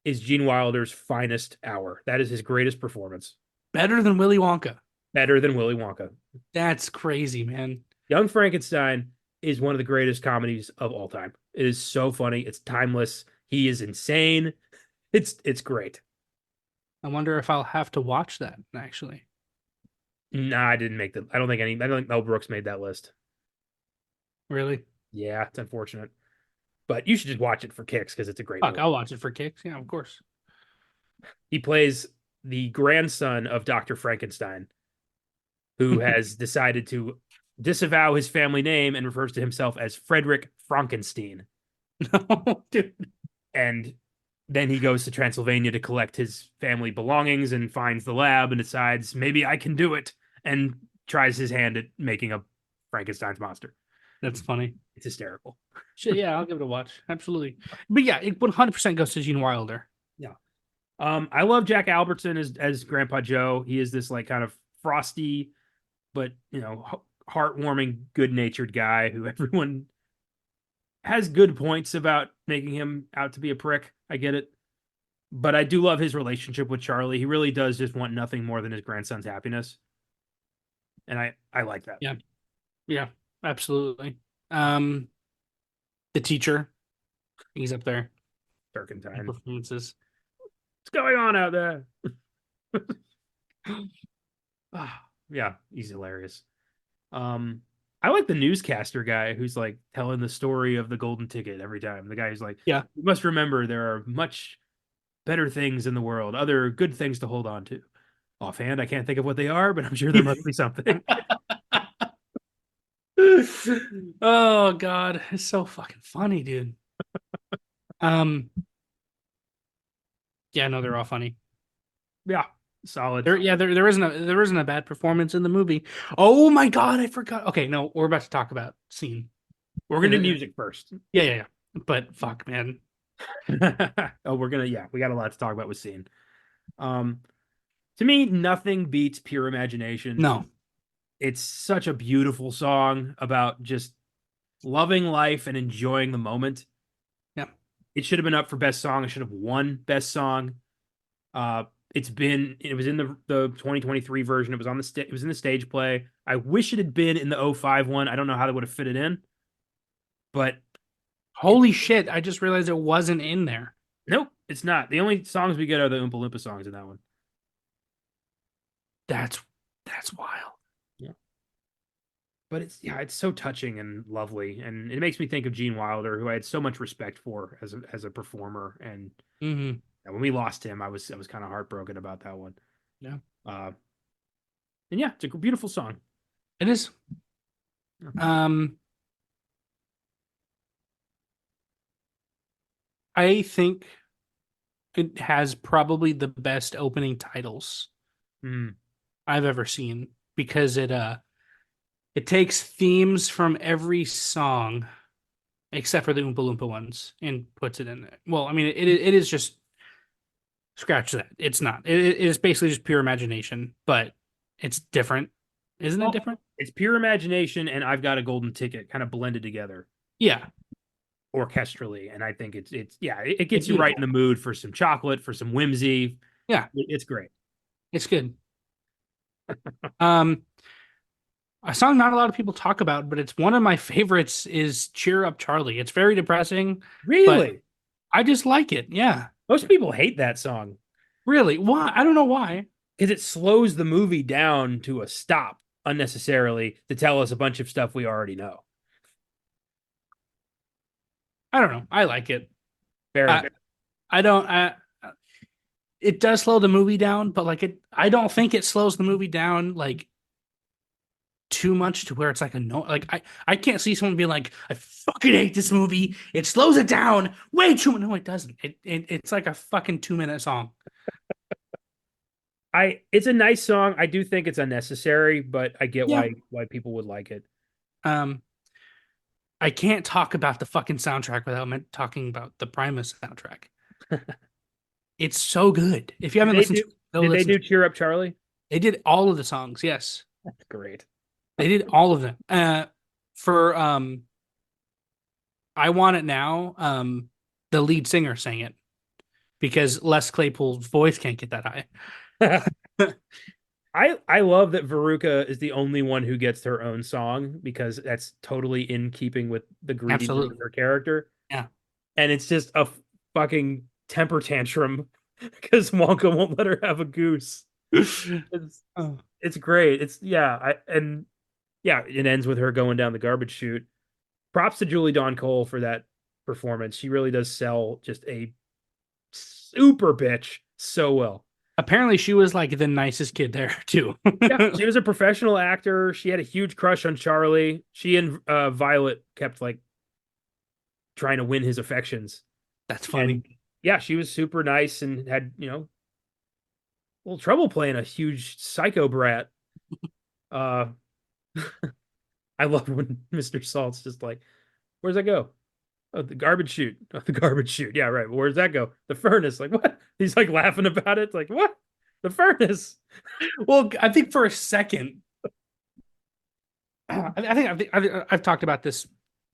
is Gene Wilder's finest hour. That is his greatest performance. Better than Willy Wonka. Better than Willy Wonka. That's crazy, man. Young Frankenstein is one of the greatest comedies of all time. It is so funny. It's timeless. He is insane. It's great. I wonder if I'll have to watch that, actually. Nah, I didn't make that. I don't think Mel Brooks made that list. Really? Yeah, it's unfortunate. But you should just watch it for kicks because it's a great Fuck, movie. I'll watch it for kicks. Yeah, of course. He plays the grandson of Dr. Frankenstein, who has decided to disavow his family name and refers to himself as Frederick Frankenstein. No, dude. And then he goes to Transylvania to collect his family belongings and finds the lab and decides maybe I can do it and tries his hand at making a Frankenstein's monster. That's funny. It's hysterical. Shit, yeah, I'll give it a watch. Absolutely. But yeah, it 100% goes to Gene Wilder. Yeah. I love Jack Albertson as Grandpa Joe. He is this like kind of frosty, but heartwarming, good-natured guy who everyone has good points about making him out to be a prick. I get it. But I do love his relationship with Charlie. He really does just want nothing more than his grandson's happiness. And I like that. Yeah. Yeah, absolutely. Um, the teacher, he's up there. Turkentine. Performances. What's going on out there? Ah, yeah, he's hilarious. I like the newscaster guy who's like telling the story of the golden ticket every time. The guy who's like, Yeah. you must remember there are much better things in the world, other good things to hold on to. Offhand, I can't think of what they are, but I'm sure there must be something. Oh God, it's so fucking funny, dude. Um, yeah, no, they're all funny. Yeah, solid. There isn't a bad performance in the movie. Oh my God, I forgot. Okay, no, we're about to talk about scene. We're gonna do music first. Yeah. But fuck, man. Oh, we got a lot to talk about with scene. Um, to me, nothing beats Pure Imagination. No. It's such a beautiful song about just loving life and enjoying the moment. Yeah. It should have been up for best song. It should have won best song. Uh, it was in the 2023 version. It was it was in the stage play. I wish it had been in the '05 one. I don't know how they would have fit it in, but Holy shit, I just realized it wasn't in there. nope, it's not. The only songs we get are the Oompa Loompa songs in that one. That's wild. Yeah. But it's so touching and lovely, and it makes me think of Gene Wilder, who I had so much respect for as a performer. And Mm-hmm. when we lost him, I was kind of heartbroken about that one. Yeah. Uh, and yeah, it's a beautiful song. It is. Um, I think it has probably the best opening titles Mm. I've ever seen because it takes themes from every song except for the Oompa Loompa ones and puts it in there. Well, I mean, it is just scratch that. It's not. It is basically just pure imagination, but it's different. Isn't it Well, different? it's Pure Imagination and I've Got a Golden Ticket kind of blended together Yeah, orchestrally, and I think it it's gets you right in beautiful. the mood for some chocolate, for some whimsy. Yeah, It's great. it's good. Um, a song not a lot of people talk about, but it's one of my favorites is Cheer Up Charlie. It's very depressing, but Really, I just like it. Yeah. most people hate that song Really? Why? I don't know why. because it slows the movie down to a stop unnecessarily to tell us a bunch of stuff we already know. I don't know. I like it. Fair. I I don't it does slow the movie down, but I don't think it slows the movie down like too much to where it's like a no like I can't see someone being like, I fucking hate this movie. It slows it down way too much. No, it doesn't. It's like a fucking 2 minute song. It's a nice song. I do think it's unnecessary, but I get Yeah. why people would like it. Um I can't talk about the fucking soundtrack without talking about the Primus soundtrack. It's so good. If you Did haven't they listened do to it, go did they listen do to it. Cheer Up Charlie? They did all of the songs, yes. That's great. They did all of them. For I Want It Now, the lead singer sang it because Les Claypool's voice can't get that high. I love that Veruca is the only one who gets her own song because that's totally in keeping with the greediness of Absolutely. her character. Yeah. And it's just a fucking temper tantrum because Wonka won't let her have a goose. It's Oh. it's great. It ends with her going down the garbage chute. Props to Julie Dawn Cole for that performance. She really does sell just a super bitch so well. Apparently, she was like the nicest kid there too. Yeah, she was a professional actor. She had a huge crush on Charlie. She and Violet kept like trying to win his affections. That's funny. And yeah, she was super nice and had, a little trouble playing a huge psycho brat. Uh I love when Mr. Salt's just like, "Where's that go? Oh, the garbage chute. Oh, the garbage chute. Yeah, right. Where's that go? The furnace. Like what? He's like laughing about it. Like what? The furnace. Well, I think for a second, I've talked about this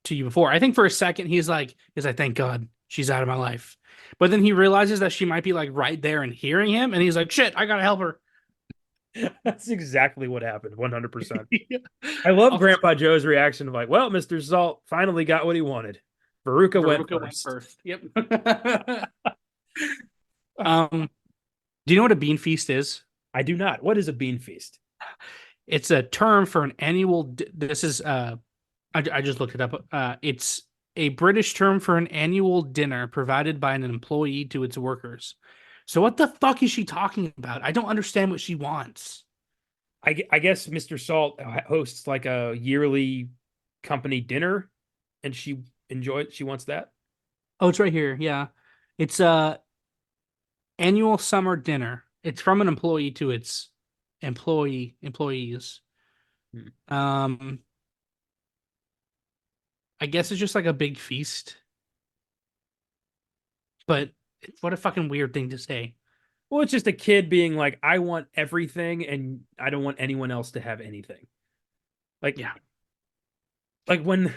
to you before. I think for a second he's like, thank God she's out of my life. But then he realizes that she might be like right there and hearing him, and he's like, shit, I gotta help her. That's exactly what happened. 100%. I love Also, Grandpa Joe's reaction of like, well, Mr. Salt finally got what he wanted. Veruca went Veruca went first. first. Yep. um, do you know what a bean feast is? I do not. What is a bean feast? It's a term for an annual. This is I just looked it up. It's a British term for an annual dinner provided by an employee to its workers. So what the fuck is she talking about? I don't understand what she wants. I guess Mr. Salt hosts like a yearly company dinner, and she wants that. Oh, it's right here. Yeah. It's a annual summer dinner. It's from an employee to its employees. Hmm. Um I guess it's just like a big feast, but what a fucking weird thing to say. Well, it's just a kid being like, I want everything, and I don't want anyone else to have anything. Like, Yeah. like when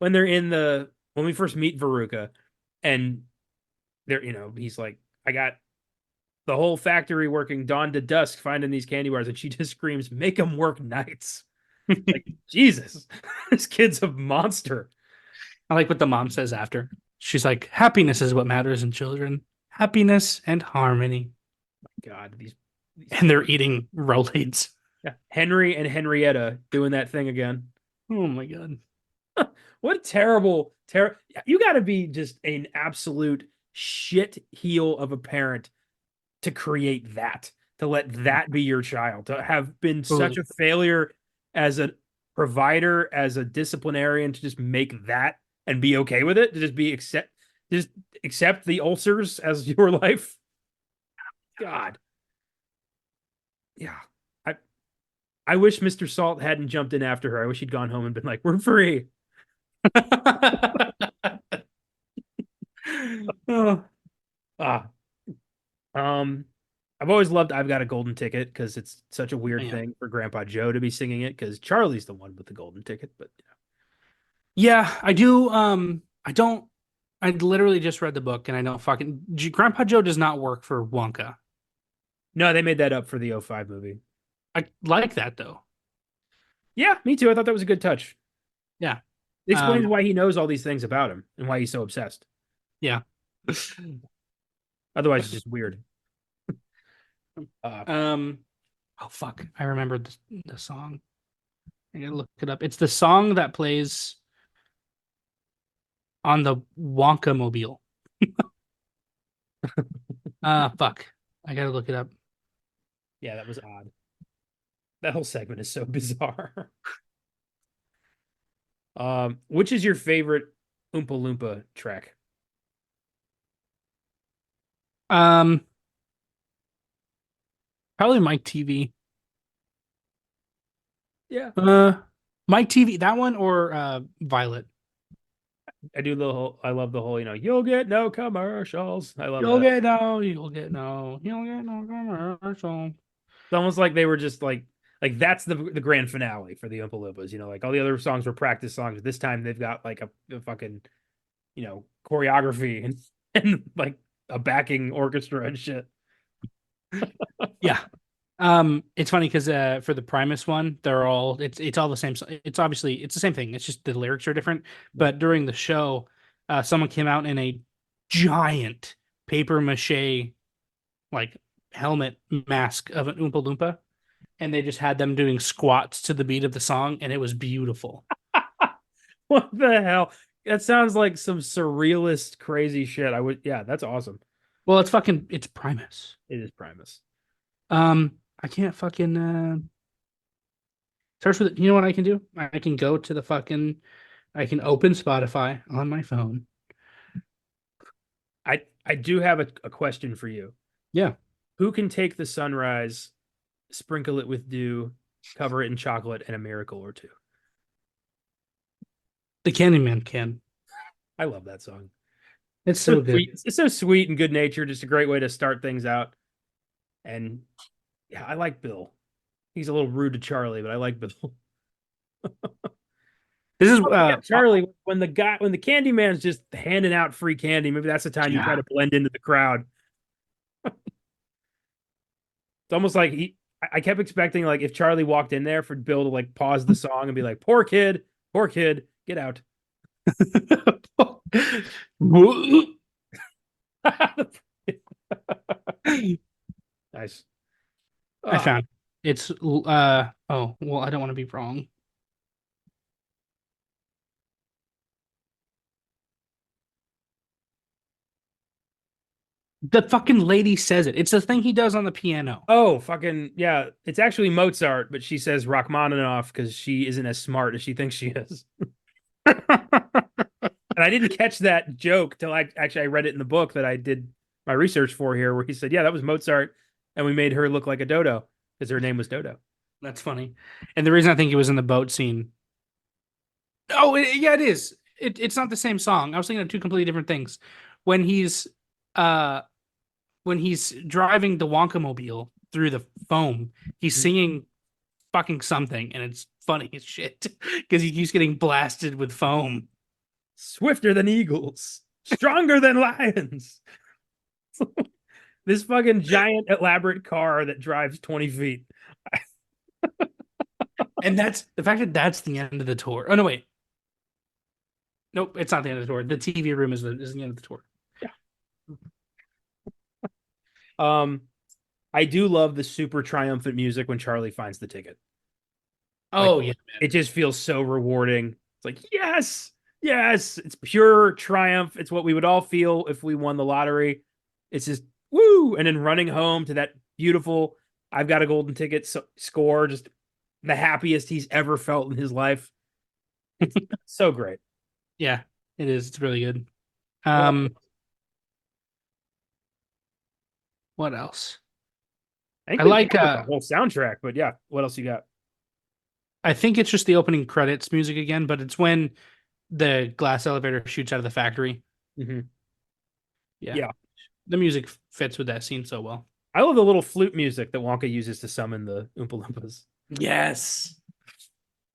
they're in the when we first meet Veruca, and they're he's like, I got the whole factory working dawn to dusk finding these candy bars, and she just screams, "Make them work nights!" Like Jesus, this kid's a monster. I like what the mom says after. She's like, happiness is what matters in children. Happiness and harmony. God, these And they're eating Rolaids. yeah. Henry and Henrietta doing that thing again. Oh my god. What terrible, you got to be just an absolute shit heel of a parent to create that, to let that be your child, to have been such Totally. a failure as a provider, as a disciplinarian, to just make that and be okay with it, to just accept the ulcers as your life. God, yeah. I I wish Mr. Salt hadn't jumped in after her. I wish he'd gone home and been like, "We're free." Oh, Ah, I've always loved "I've Got a Golden Ticket" because it's such a weird man. thing for Grandpa Joe to be singing it because Charlie's the one with the golden ticket. But Yeah, I do. I don't. I literally just read the book and I don't fucking. Grandpa Joe does not work for Wonka. no, they made that up for the '05 movie. I like that though. Yeah, me too. I thought that was a good touch. Yeah. It explains Um, why he knows all these things about him and why he's so obsessed. yeah. Otherwise, it's just weird. Uh, Um, oh fuck. I remembered the song. I gotta look it up. It's the song that plays on the Wonka mobile. Fuck. I gotta look it up. yeah, that was odd. That whole segment is so bizarre. Which is your favorite Oompa Loompa track? Um, Probably Mike TV. Yeah, Uh, Mike TV, that one or Violet. I do the whole. I love the whole. You'll get no commercials. I love You'll that. get no, you'll get no, you'll get no commercial. It's almost like they were just like that's the grand finale for the Oompa Loompas. Like all the other songs were practice songs. This time they've got like a fucking choreography and like a backing orchestra and shit. Yeah. It's funny because for the Primus one, it's all the same. It's obviously it's the same thing. It's just the lyrics are different. But during the show, someone came out in a giant paper mache like helmet mask of an Oompa Loompa, and they just had them doing squats to the beat of the song, and it was beautiful. What the hell? That sounds like some surrealist crazy shit. Yeah, that's awesome. Well, it's Primus. It is Primus. I can't fucking starts with you know what I can do? I can go to the fucking I can open Spotify on my phone. I do have a question for you. Yeah. Who can take the sunrise, sprinkle it with dew, cover it in chocolate, and a miracle or two? The Candyman can. I love that song. It's So so good. sweet. It's so sweet and good natured. Just a great way to start things out. And yeah, I like Bill. He's a little rude to Charlie, but I like Bill. This is Oh, yeah, Charlie, when the candy man's just handing out free candy, maybe that's the time you try yeah. to blend into the crowd. It's almost like I kept expecting like if Charlie walked in there for Bill to like pause the song and be like, poor kid, get out. Nice. I Ah, found it's oh well, I don't want to be wrong. The fucking lady says it. It's the thing he does on the piano. oh, fucking yeah. It's actually Mozart, but she says Rachmaninoff because she isn't as smart as she thinks she is. And I didn't catch that joke till I read it in the book that I did my research for here, where he said, "Yeah, that was Mozart, and we made her look like a dodo because her name was Dodo." That's funny. And the reason I think he was in the boat scene. Oh, yeah, it is. It's not the same song. I was thinking of two completely different things. When he's uh when he's driving the Wonka mobile through the foam, he's singing fucking something, and it's funny as shit because he keeps getting blasted with foam. Swifter than eagles, stronger than lions. This fucking giant elaborate car that drives 20 feet. And that's the fact that that's the end of the tour. Oh no, wait. Nope, it's not the end of the tour. The TV room is the end of the tour. Yeah. I do love the super triumphant music when Charlie finds the ticket. Like Oh yeah, it just feels so rewarding. It's like, yes, yes, it's pure triumph. It's what we would all feel if we won the lottery. It's just woo, and then running home to that beautiful I've got a golden ticket score, just the happiest he's ever felt in his life. It's so great. yeah, it is. It's really good. Well, What else? I think I we like covered the whole soundtrack, but yeah, what else you got? I think it's just the opening credits music again, but it's when the glass elevator shoots out of the factory. Mm-hmm. Yeah. Yeah, The music fits with that scene so well. I love the little flute music that Wonka uses to summon the Oompa Loompas. Yes.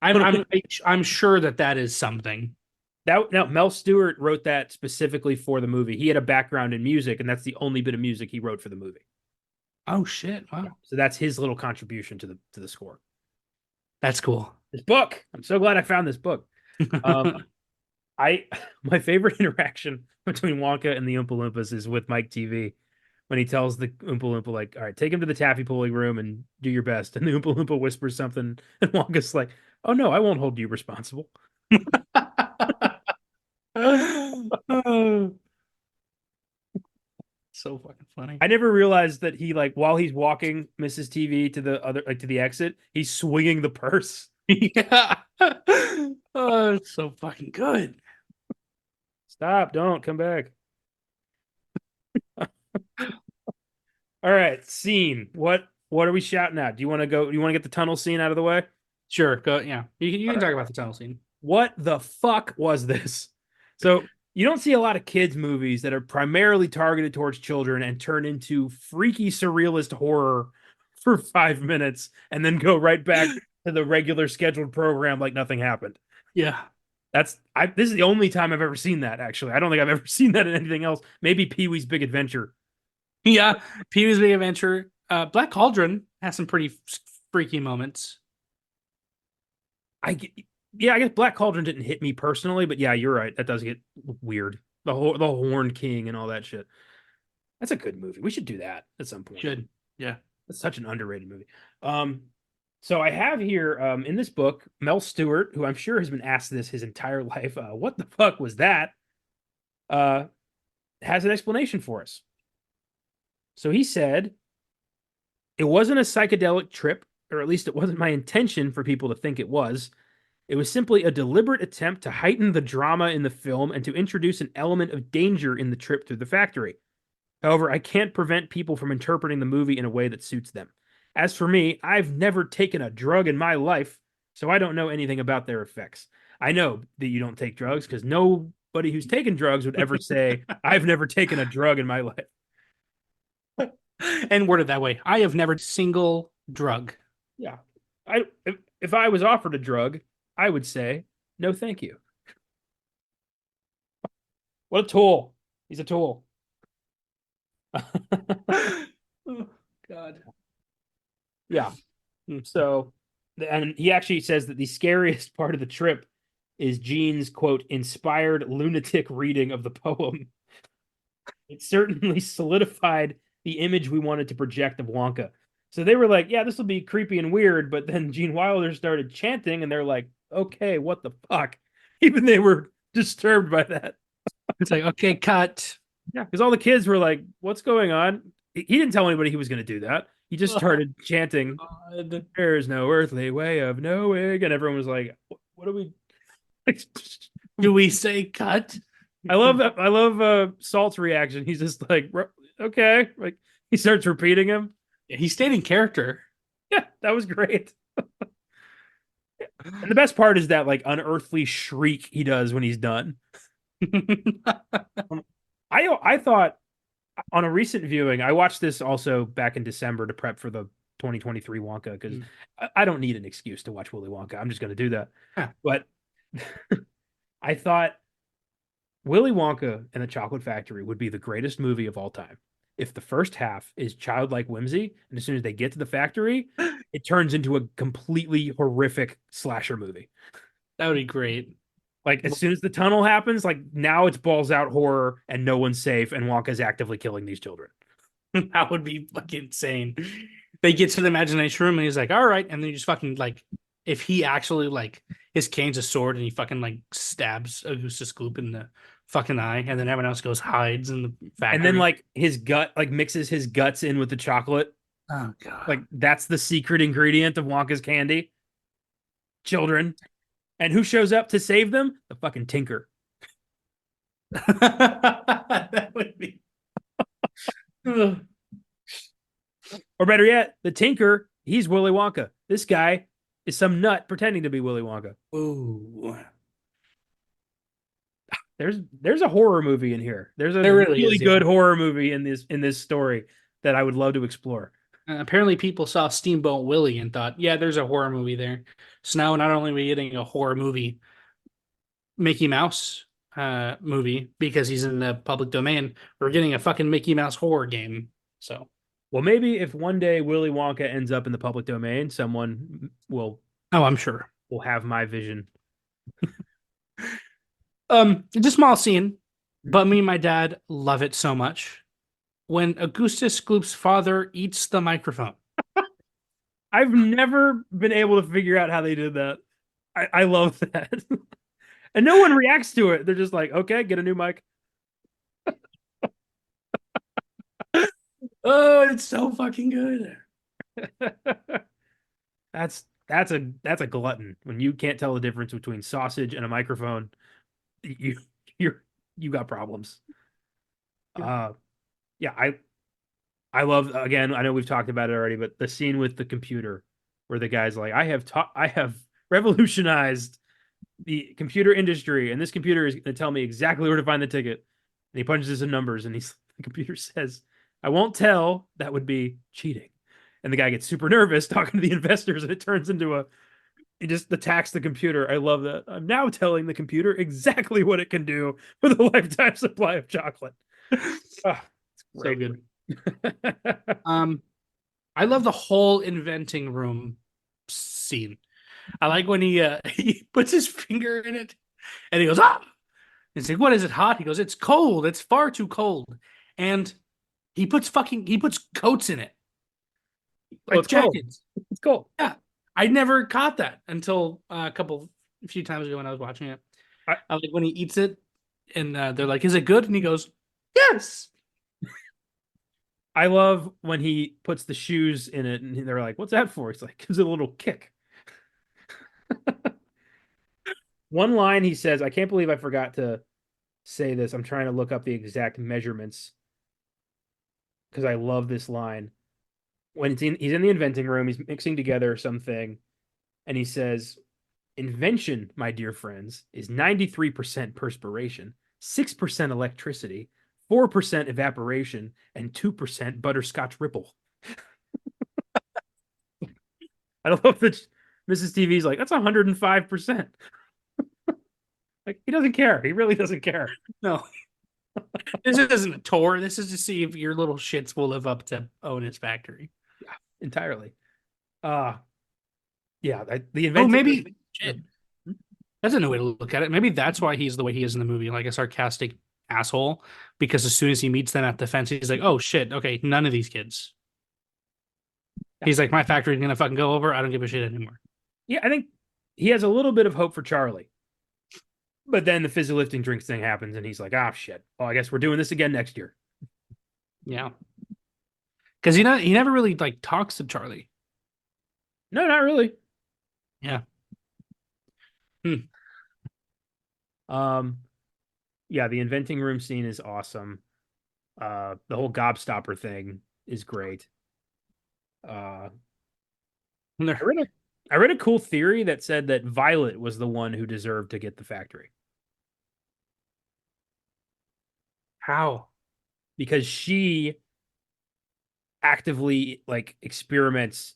I'm sure that that is something. That now Mel Stewart wrote that specifically for the movie. He had a background in music, and that's the only bit of music he wrote for the movie. Oh shit. Yeah. Wow. So that's his little contribution to the score. That's cool. This book. I'm so glad I found this book. I my favorite interaction between Wonka and the Oompa Loompas is with Mike TV when he tells the Oompa Loompa like, "All right, take him to the taffy pulley room and do your best." And the Oompa Loompa whispers something, and Wonka's like, "Oh no, I won't hold you responsible." So fucking funny. I never realized that he like while he's walking Mrs. TV to the other like to the exit, he's swinging the purse. Yeah. Oh, it's so fucking good. Stop! Don't come back. All right, scene. What are we shouting at? Do you want to go? Do you want to get the tunnel scene out of the way? Sure. Go. Yeah. You can talk about the tunnel scene. What the fuck was this? So you don't see a lot of kids movies that are primarily targeted towards children and turn into freaky surrealist horror for 5 minutes and then go right back to the regular scheduled program like nothing happened. Yeah. This is the only time I've ever seen that, actually. I don't think I've ever seen that in anything else. Maybe Pee-wee's Big Adventure. Yeah. Pee-wee's Big Adventure. Black Cauldron has some pretty freaky moments. I guess Black Cauldron didn't hit me personally, but yeah, you're right. That does get weird. The Horn King and all that shit. That's a good movie. We should do that at some point. Should. Yeah. That's such an underrated movie. So I have here in this book Mel Stewart, who I'm sure has been asked this his entire life. What the fuck was that? Has an explanation for us. So he said, it wasn't a psychedelic trip, or at least it wasn't my intention for people to think it was. It was simply a deliberate attempt to heighten the drama in the film and to introduce an element of danger in the trip through the factory. However, I can't prevent people from interpreting the movie in a way that suits them. As for me, I've never taken a drug in my life, so I don't know anything about their effects. I know that you don't take drugs because nobody who's taken drugs would ever say, I've never taken a drug in my life. And worded that way. I have never single drug. Yeah. If I was offered a drug, I would say, no, thank you. What a tool. He's a tool. Oh, God. Yeah. So, and he actually says that the scariest part of the trip is Gene's quote, inspired lunatic reading of the poem. It certainly solidified the image we wanted to project of Wonka. So they were like, yeah, this will be creepy and weird. But then Gene Wilder started chanting, and they're like, okay, what the fuck? Even they were disturbed by that. It's like, okay, cut. Yeah, because all the kids were like, what's going on? He didn't tell anybody he was going to do that. He just started chanting, God. there's no earthly way of knowing. And everyone was like, what do we. Do we say cut? I love that. I love Salt's reaction. He's just like, okay. Like he starts repeating him. Yeah, he stayed in character. Yeah, that was great. And the best part is that like unearthly shriek he does when he's done. I thought on a recent viewing, I watched this also back in December to prep for the 2023 Wonka because I don't need an excuse to watch Willy Wonka. I'm just going to do that. Huh. But I thought Willy Wonka and the Chocolate Factory would be the greatest movie of all time if the first half is childlike whimsy, and as soon as they get to the factory, it turns into a completely horrific slasher movie. That would be great. Like as soon as the tunnel happens, like now it's balls out horror and no one's safe, and Wonka's actively killing these children. That would be fucking insane. They get to the imagination room and he's like, all right. And then you just fucking like, if he actually like, his cane's a sword and he fucking like stabs Augustus Gloop in the fucking eye. And then everyone else goes hides in the factory. And then like his gut, like mixes his guts in with the chocolate. Oh, God. Like that's the secret ingredient of Wonka's candy. Children. And who shows up to save them? The fucking Tinker. That would be. Or better yet, the Tinker, he's Willy Wonka. This guy is some nut pretending to be Willy Wonka. Ooh. There's a horror movie in here. There's a There really really is, good yeah. horror movie in this story that I would love to explore. Apparently, people saw Steamboat Willie and thought, yeah, there's a horror movie there. So now, not only are we getting a horror movie, Mickey Mouse movie, because he's in the public domain, we're getting a fucking Mickey Mouse horror game. So, Well, maybe if one day Willy Wonka ends up in the public domain, someone will oh, I'm sure. have my vision. It's a small scene, but me and my dad love it so much. When Augustus Gloop's father eats the microphone. I've never been able to figure out how they did that. I love that. And no one reacts to it. They're just like, okay, get a new mic. Oh, it's so fucking good. That's a glutton. When you can't tell the difference between sausage and a microphone, you you got problems. Yeah, I love, again, I know we've talked about it already, but the scene with the computer where the guy's like, I have revolutionized the computer industry, and this computer is going to tell me exactly where to find the ticket. And he punches in numbers, and the computer says, I won't tell. That would be cheating. And the guy gets super nervous talking to the investors, and it turns into he just attacks the computer. I love that. I'm now telling the computer exactly what it can do with a lifetime supply of chocolate. So good. I love the whole inventing room scene. I like when he he puts his finger in it and he goes, ah! He's like, what is it, hot? He goes, it's cold. It's far too cold. And he puts coats in it. Like it's cold. jackets. It's cold. Yeah. I never caught that until a few times ago when I was watching it. I like when he eats it and they're like, is it good? And he goes, yes. I love when he puts the shoes in it and they're like, what's that for? He's like, gives it a little kick. One line he says, I can't believe I forgot to say this. I'm trying to look up the exact measurements because I love this line. When he's in the inventing room, he's mixing together something, and he says, Invention, my dear friends, is 93% perspiration, 6% electricity, 4% evaporation, and 2% butterscotch ripple. I don't know if the Mrs. TV's like, that's 105%. Like, he doesn't care. He really doesn't care. No, this isn't a tour. This is to see if your little shits will live up to own his factory. Yeah, entirely. Uh yeah, the Oh, inventing. maybe shit. That's a new way to look at it. Maybe that's why he's the way he is in the movie, like a sarcastic asshole. Because as soon as he meets them at the fence, he's like, "Oh shit, okay, none of these kids." Yeah. He's like, "My factory's gonna fucking go over. I don't give a shit anymore." Yeah, I think he has a little bit of hope for Charlie. But then the fizzy lifting drinks thing happens, and he's like, "Ah, shit. Oh, I guess we're doing this again next year." Yeah, because he never really like talks to Charlie. No, not really. Yeah. Hmm. Um, yeah, the inventing room scene is awesome. The whole gobstopper thing is great. Uh, I read a I read a cool theory that said that Violet was the one who deserved to get the factory How? because she actively like experiments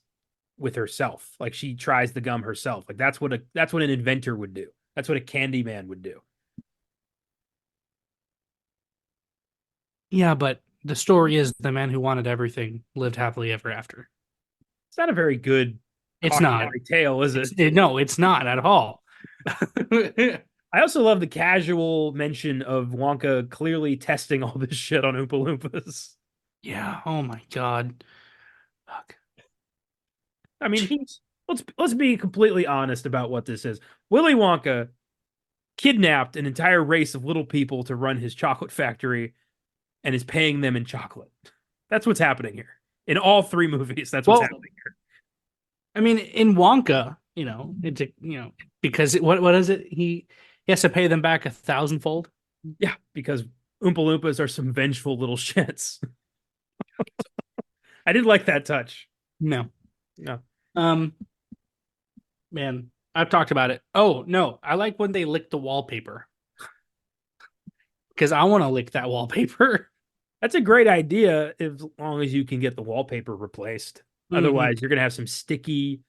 with herself. Like she tries the gum herself. Like that's what an inventor would do. That's what a candy man would do. Yeah, but the story is the man who wanted everything lived happily ever after. It's not a very good It's not. cautionary tale, is it? No, it's not at all. I also love the casual mention of Wonka clearly testing all this shit on Oompa Loompas. Yeah. Oh my god. Fuck. I mean, let's be completely honest about what this is. Willy Wonka kidnapped an entire race of little people to run his chocolate factory and is paying them in chocolate. That's what's happening here. In all three movies, that's what's Well, happening here. I mean, in Wonka, it's because what is it? He has to pay them back 1,000-fold. Yeah, because Oompa Loompas are some vengeful little shits. I did like that touch. No. No. Um, man, I've talked about it. Oh no, I like when they lick the wallpaper because I want to lick that wallpaper. That's a great idea as long as you can get the wallpaper replaced. Otherwise, you're going to have some sticky,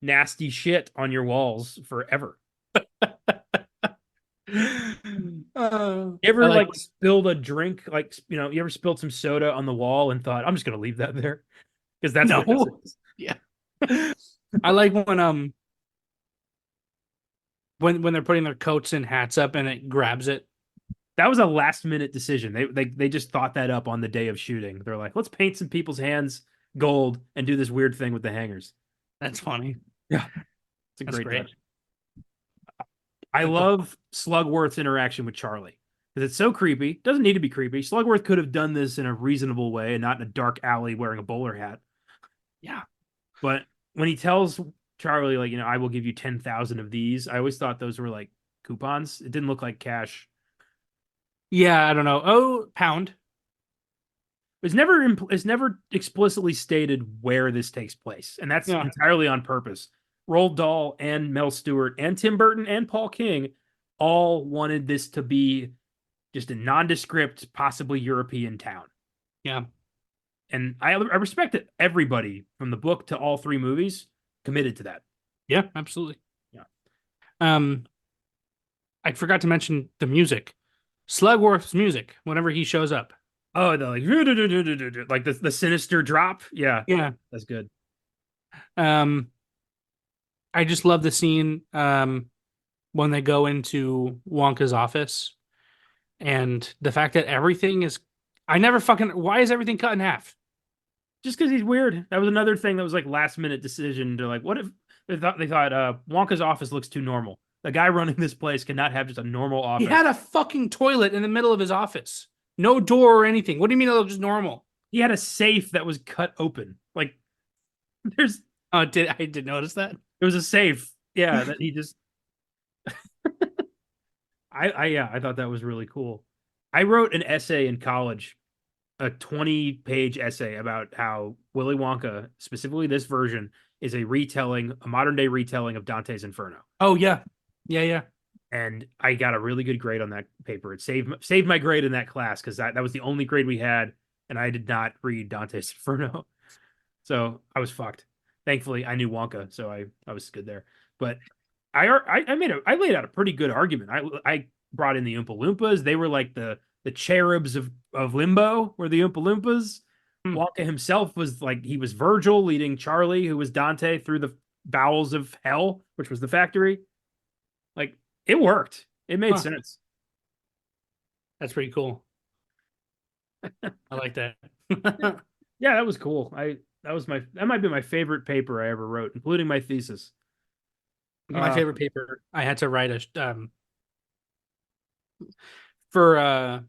nasty shit on your walls forever. You ever I like spilled a drink, like you ever spilled some soda on the wall and thought, I'm just gonna leave that there? Because that's what this no, is. yeah. I like when they're putting their coats and hats up and it grabs it. That was a last minute decision. They just thought that up on the day of shooting. They're like, let's paint some people's hands gold and do this weird thing with the hangers. That's funny. Yeah, it's a That's great great. touch. I love Slugworth's interaction with Charlie because it's so creepy. Doesn't need to be creepy. Slugworth could have done this in a reasonable way and not in a dark alley wearing a bowler hat. Yeah. But when he tells Charlie, like, I will give you 10,000 of these, I always thought those were like coupons. It didn't look like cash. Yeah, I don't know. Oh, pound. It's never explicitly stated where this takes place, and that's Yeah. entirely on purpose. Roald Dahl and Mel Stewart and Tim Burton and Paul King all wanted this to be just a nondescript, possibly European town. Yeah. And I respect that everybody from the book to all three movies committed to that. Yeah, absolutely. Yeah. I forgot to mention the music. Slugworth's music whenever he shows up. Oh, like the sinister drop. Yeah, Yeah. that's good. Um, I just love the scene when they go into Wonka's office and the fact that everything is I never fucking why is everything cut in half? Just because he's weird. That was another thing that was like last minute decision to like, what if they thought Wonka's office looks too normal. The guy running this place cannot have just a normal office. He had a fucking toilet in the middle of his office. No door or anything. What do you mean it looks normal? He had a safe that was cut open. Like there's I did notice that. It was a safe. Yeah, that he just I thought that was really cool. I wrote an essay in college, a 20-page essay about how Willy Wonka, specifically this version, is a modern day retelling of Dante's Inferno. Oh yeah, yeah. And I got a really good grade on that paper. It saved my grade in that class because that was the only grade we had, and I did not read Dante's Inferno, so I was fucked. Thankfully, I knew Wonka, so I was good there. But I laid out a pretty good argument. I brought in the Oompa Loompas. They were like the cherubs of Limbo, were the Oompa Loompas. Hmm. Wonka himself was like he was Virgil leading Charlie, who was Dante, through the bowels of hell, which was the factory. Like it worked. It made Huh. sense. That's pretty cool. I like that. Yeah, that was cool. That might be my favorite paper I ever wrote, including my thesis. My Uh, favorite paper. I had to write a for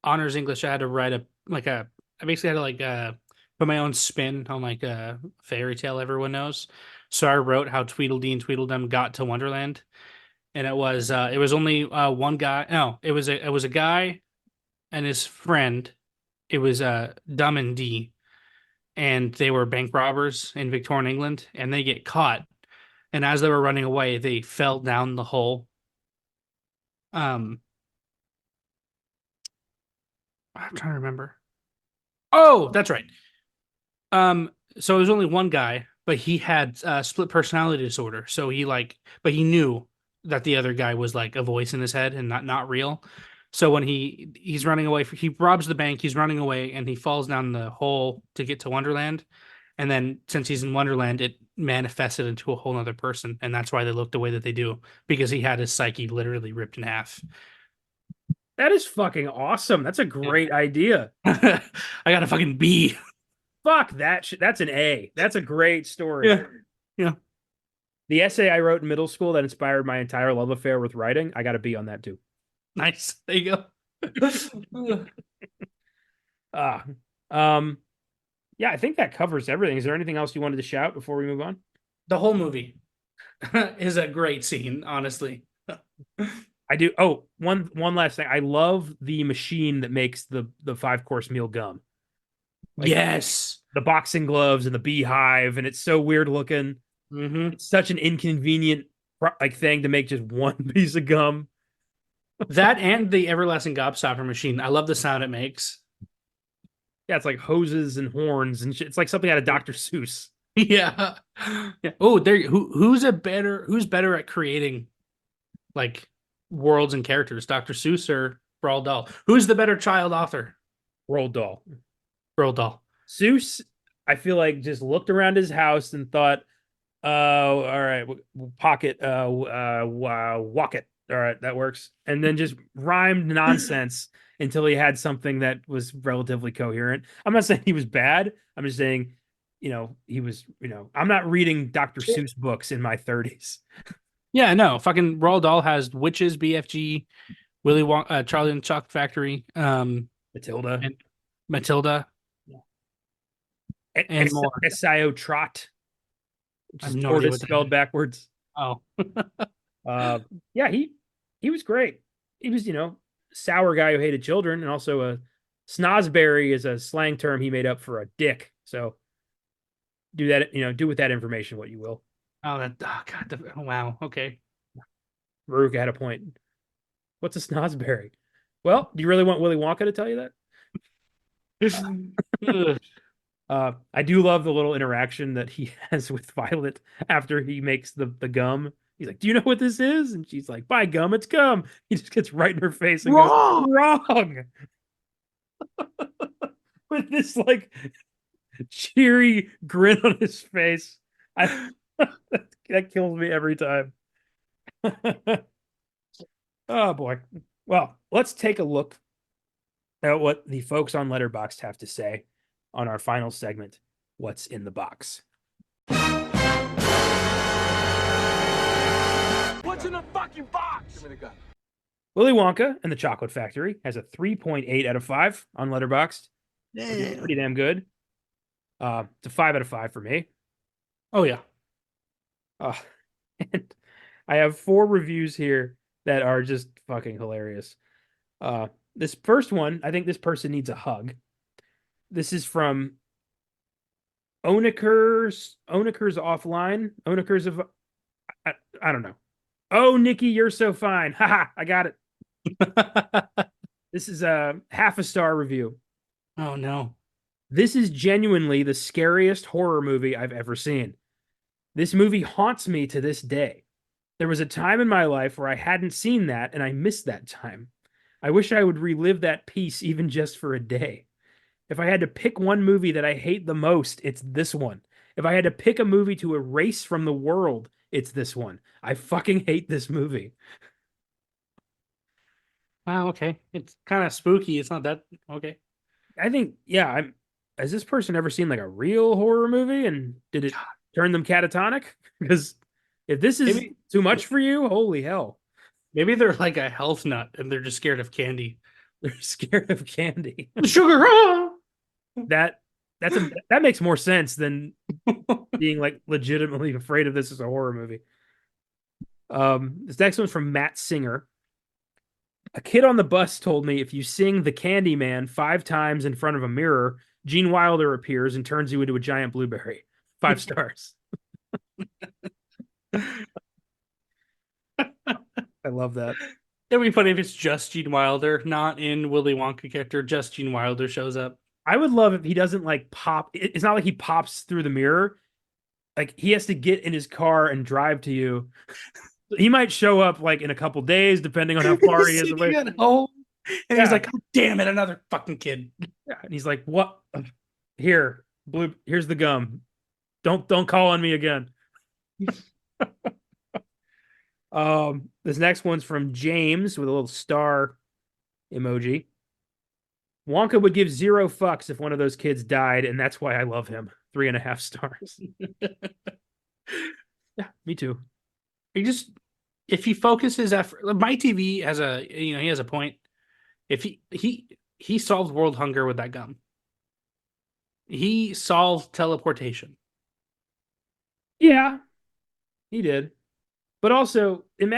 honors English. I had to write I basically had to put my own spin on like a fairy tale everyone knows. So I wrote how Tweedledee and Tweedledum got to Wonderland, and it was only one guy. No, it was a guy and his friend. It was Dum and Dee, and they were bank robbers in Victorian England, and they get caught. And as they were running away, they fell down the hole. Um, I'm trying to remember. Oh, that's right. Um, so it was only one guy, but he had split personality disorder. So but he knew that the other guy was like a voice in his head and not real. So when he's running away, he robs the bank, he's running away, and he falls down the hole to get to Wonderland. And then since he's in Wonderland, it manifested into a whole other person, and that's why they look the way that they do because he had his psyche literally ripped in half. that is fucking awesome. That's a Yeah. great idea. I got a fucking B. Fuck that shit. That's an A. That's a great story. Yeah, yeah. The essay I wrote in middle school that inspired my entire love affair with writing, I got a B on that too. Nice. There you go. Ah, um, yeah, I think that covers everything. Is there anything else you wanted to shout before we move on? The whole movie is a great scene, honestly. I do. Oh, one last thing. I love the machine that makes the 5 course meal gum. Like Yes. the boxing gloves and the beehive, and it's so weird looking. Hmm. It's such an inconvenient like thing to make just one piece of gum. That and the everlasting gobstopper machine. I love the sound it makes. Yeah, it's like hoses and horns and shit. It's like something out of Dr. Seuss. Yeah. Yeah. Oh, who's better at creating like worlds and characters, Dr. Seuss or Roald Dahl? Who's the better child author? Roald Dahl. Roald Dahl. Seuss, I feel like just looked around his house and thought, "Oh, all right, pocket, walk it. All right, that works." And then just rhymed nonsense until he had something that was relatively coherent. I'm not saying he was bad. I'm just saying, he was, I'm not reading Dr. Seuss books in my 30s. Yeah, no, fucking Roald Dahl has Witches, BFG, Willy Wonka, Charlie and the Chocolate Factory, Matilda. and Matilda, and more. Esio Trot, which I is have no idea tortoise what that spelled is. backwards. Oh, Yeah, he was great. He was, sour guy who hated children, and also a snozberry is a slang term he made up for a dick. So do that, do with that information what you will. God, wow. Okay. Veruca had a point. What's a snozberry? Well, do you really want Willy Wonka to tell you that? Ugh. I do love the little interaction that he has with Violet after he makes the gum. He's like, "Do you know what this is?" And she's like, "By gum, it's gum." He just gets right in her face and goes, Wrong. "Wrong." With this like cheery grin on his face. That kills me every time. Oh boy. Well, let's take a look at what the folks on Letterboxd have to say on our final segment, What's in the Box. What's in the fucking box? Give me the gun. Willy Wonka and the Chocolate Factory has a 3.8 out of 5 on Letterboxd. Pretty damn good. It's a 5 out of 5 for me. Oh yeah. And I have 4 reviews here that are just fucking hilarious. This first one, I think this person needs a hug. This is from Onaker's offline. Onaker's of I don't know. Oh, Nikki, you're so fine. Haha, I got it. This is a half a star review. Oh no. This is genuinely the scariest horror movie I've ever seen. This movie haunts me to this day. There was a time in my life where I hadn't seen that and I missed that time. I wish I would relive that piece even just for a day. If I had to pick one movie that I hate the most, it's this one. If I had to pick a movie to erase from the world, it's this one. I fucking hate this movie. Wow, okay. It's kind of spooky. It's not that okay. I think, yeah, has this person ever seen like a real horror movie and did it turn them catatonic? Because if this is Maybe too much for you, holy hell. maybe they're like a health nut and they're just scared of candy. They're scared of candy. Sugar. Ah! That that makes more sense than being like legitimately afraid of this as a horror movie. This next one's from Matt Singer. A kid on the bus told me if you sing the Candy Man 5 times in front of a mirror, Gene Wilder appears and turns you into a giant blueberry. 5 stars. I love that. It'd be funny if it's just Gene Wilder, not in Willy Wonka character, just Gene Wilder shows up. I would love if he doesn't like pop. It's not like he pops through the mirror. Like he has to get in his car and drive to you. He might show up like in a couple days, depending on how far he is away. At home, and he's Yeah. like, "God damn it, another fucking kid." Yeah, and he's like, "What? Here, blue. Here's the gum. Don't call on me again." This next one's from James with a little star emoji. Wonka would give 0 fucks if one of those kids died, and that's why I love him. 3.5 stars. Yeah, me too. He just, if he focuses effort, my TV has he has a point. If he solved world hunger with that gum. He solved teleportation. Yeah, he did. But also, think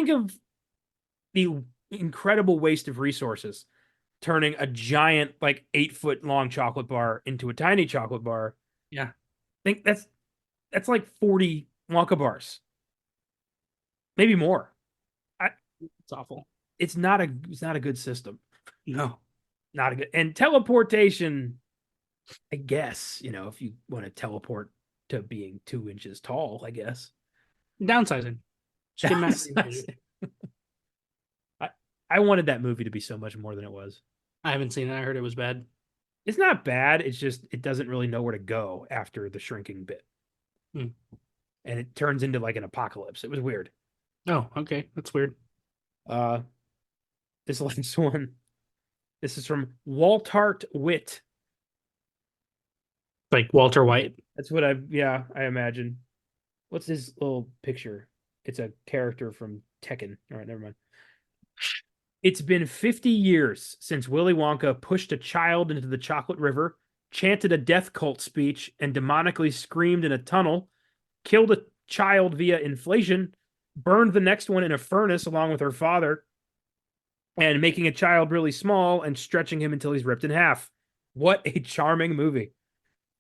of the incredible waste of resources turning a giant, like 8-foot long chocolate bar into a tiny chocolate bar. Yeah. Think that's like 40 Wonka bars. Maybe more. It's awful. It's not a good system. No. Not a good. And teleportation, I guess, if you want to teleport to being 2 inches tall, I guess. Downsizing. Just get massive. I wanted that movie to be so much more than it was. I haven't seen it. I heard it was bad. It's not bad. It's just it doesn't really know where to go after the shrinking bit. And it turns into like an apocalypse. It was weird. Oh, okay. That's weird. This last one. This is from Waltart Witt. Like Walter White. That's what I imagine. What's his little picture? It's a character from Tekken. All right, never mind. It's been 50 years since Willy Wonka pushed a child into the chocolate river, chanted a death cult speech, and demonically screamed in a tunnel, killed a child via inflation, burned the next one in a furnace along with her father, and making a child really small and stretching him until he's ripped in half. What a charming movie.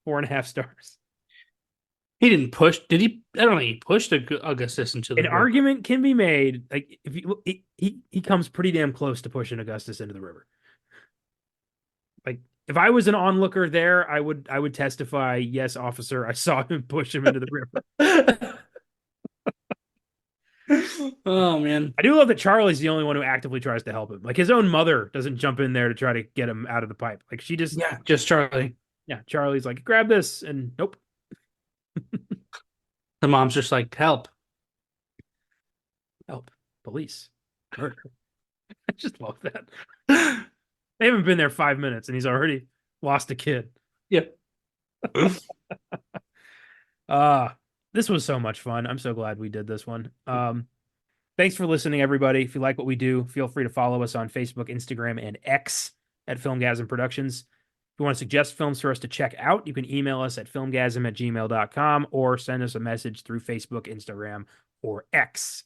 4.5 stars. He didn't push. Did he? I don't think he pushed Augustus into the An river. argument can be made. Like if he comes pretty damn close to pushing Augustus into the river. Like if I was an onlooker there, I would testify, yes, officer, I saw him push him into the river. Oh man. I do love that Charlie's the only one who actively tries to help him. Like his own mother doesn't jump in there to try to get him out of the pipe. Like she just Just Charlie. Yeah, Charlie's like, grab this, and nope. The mom's just like, help. Police. Murder. I just love that. They haven't been there 5 minutes and he's already lost a kid. Yeah. This was so much fun. I'm so glad we did this one. Thanks for listening, everybody. If you like what we do, feel free to follow us on Facebook, Instagram, and X at Filmgazm Productions. If you want to suggest films for us to check out, you can email us at filmgazm@gmail.com or send us a message through Facebook, Instagram, or X.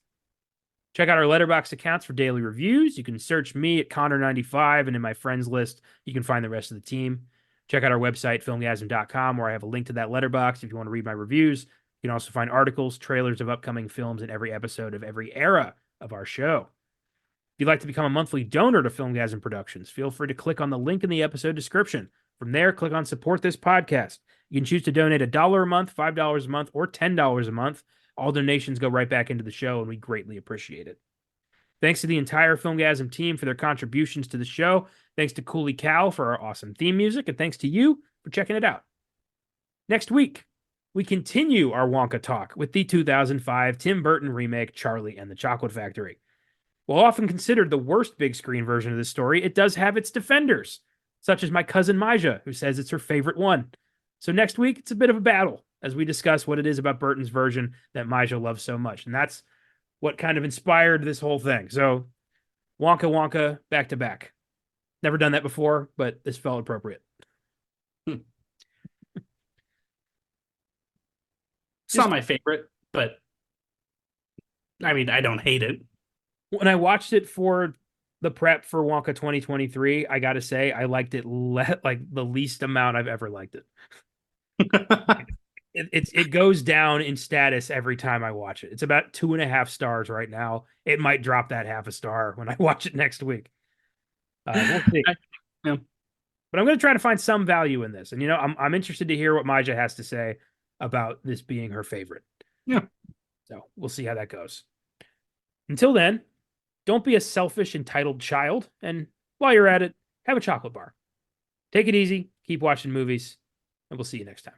Check out our Letterboxd accounts for daily reviews. You can search me at Connor95, and in my friends list, you can find the rest of the team. Check out our website, filmgazm.com, where I have a link to that letterbox if you want to read my reviews. You can also find articles, trailers of upcoming films in every episode of every era of our show. If you'd like to become a monthly donor to Filmgazm Productions, feel free to click on the link in the episode description. From there, click on Support This Podcast. You can choose to donate $1 a month, $5 a month, or $10 a month. All donations go right back into the show, and we greatly appreciate it. Thanks to the entire Filmgazm team for their contributions to the show. Thanks to Cooley Cal for our awesome theme music, and thanks to you for checking it out. Next week, we continue our Wonka talk with the 2005 Tim Burton remake, Charlie and the Chocolate Factory. While often considered the worst big screen version of this story, it does have its defenders, such as my cousin Mysia, who says it's her favorite one. So next week, it's a bit of a battle as we discuss what it is about Burton's version that Mysia loves so much. And that's what kind of inspired this whole thing. So Wonka, back to back. Never done that before, but this felt appropriate. It's not my favorite, but I mean, I don't hate it. When I watched it for the prep for Wonka 2023, I got to say, I liked it like the least amount I've ever liked it. It goes down in status every time I watch it. It's about 2.5 stars right now. It might drop that half a star when I watch it next week. We'll see. Yeah. But I'm going to try to find some value in this. And, I'm interested to hear what Mysia has to say about this being her favorite. Yeah. So we'll see how that goes. Until then, don't be a selfish, entitled child. And while you're at it, have a chocolate bar. Take it easy. Keep watching movies. And we'll see you next time.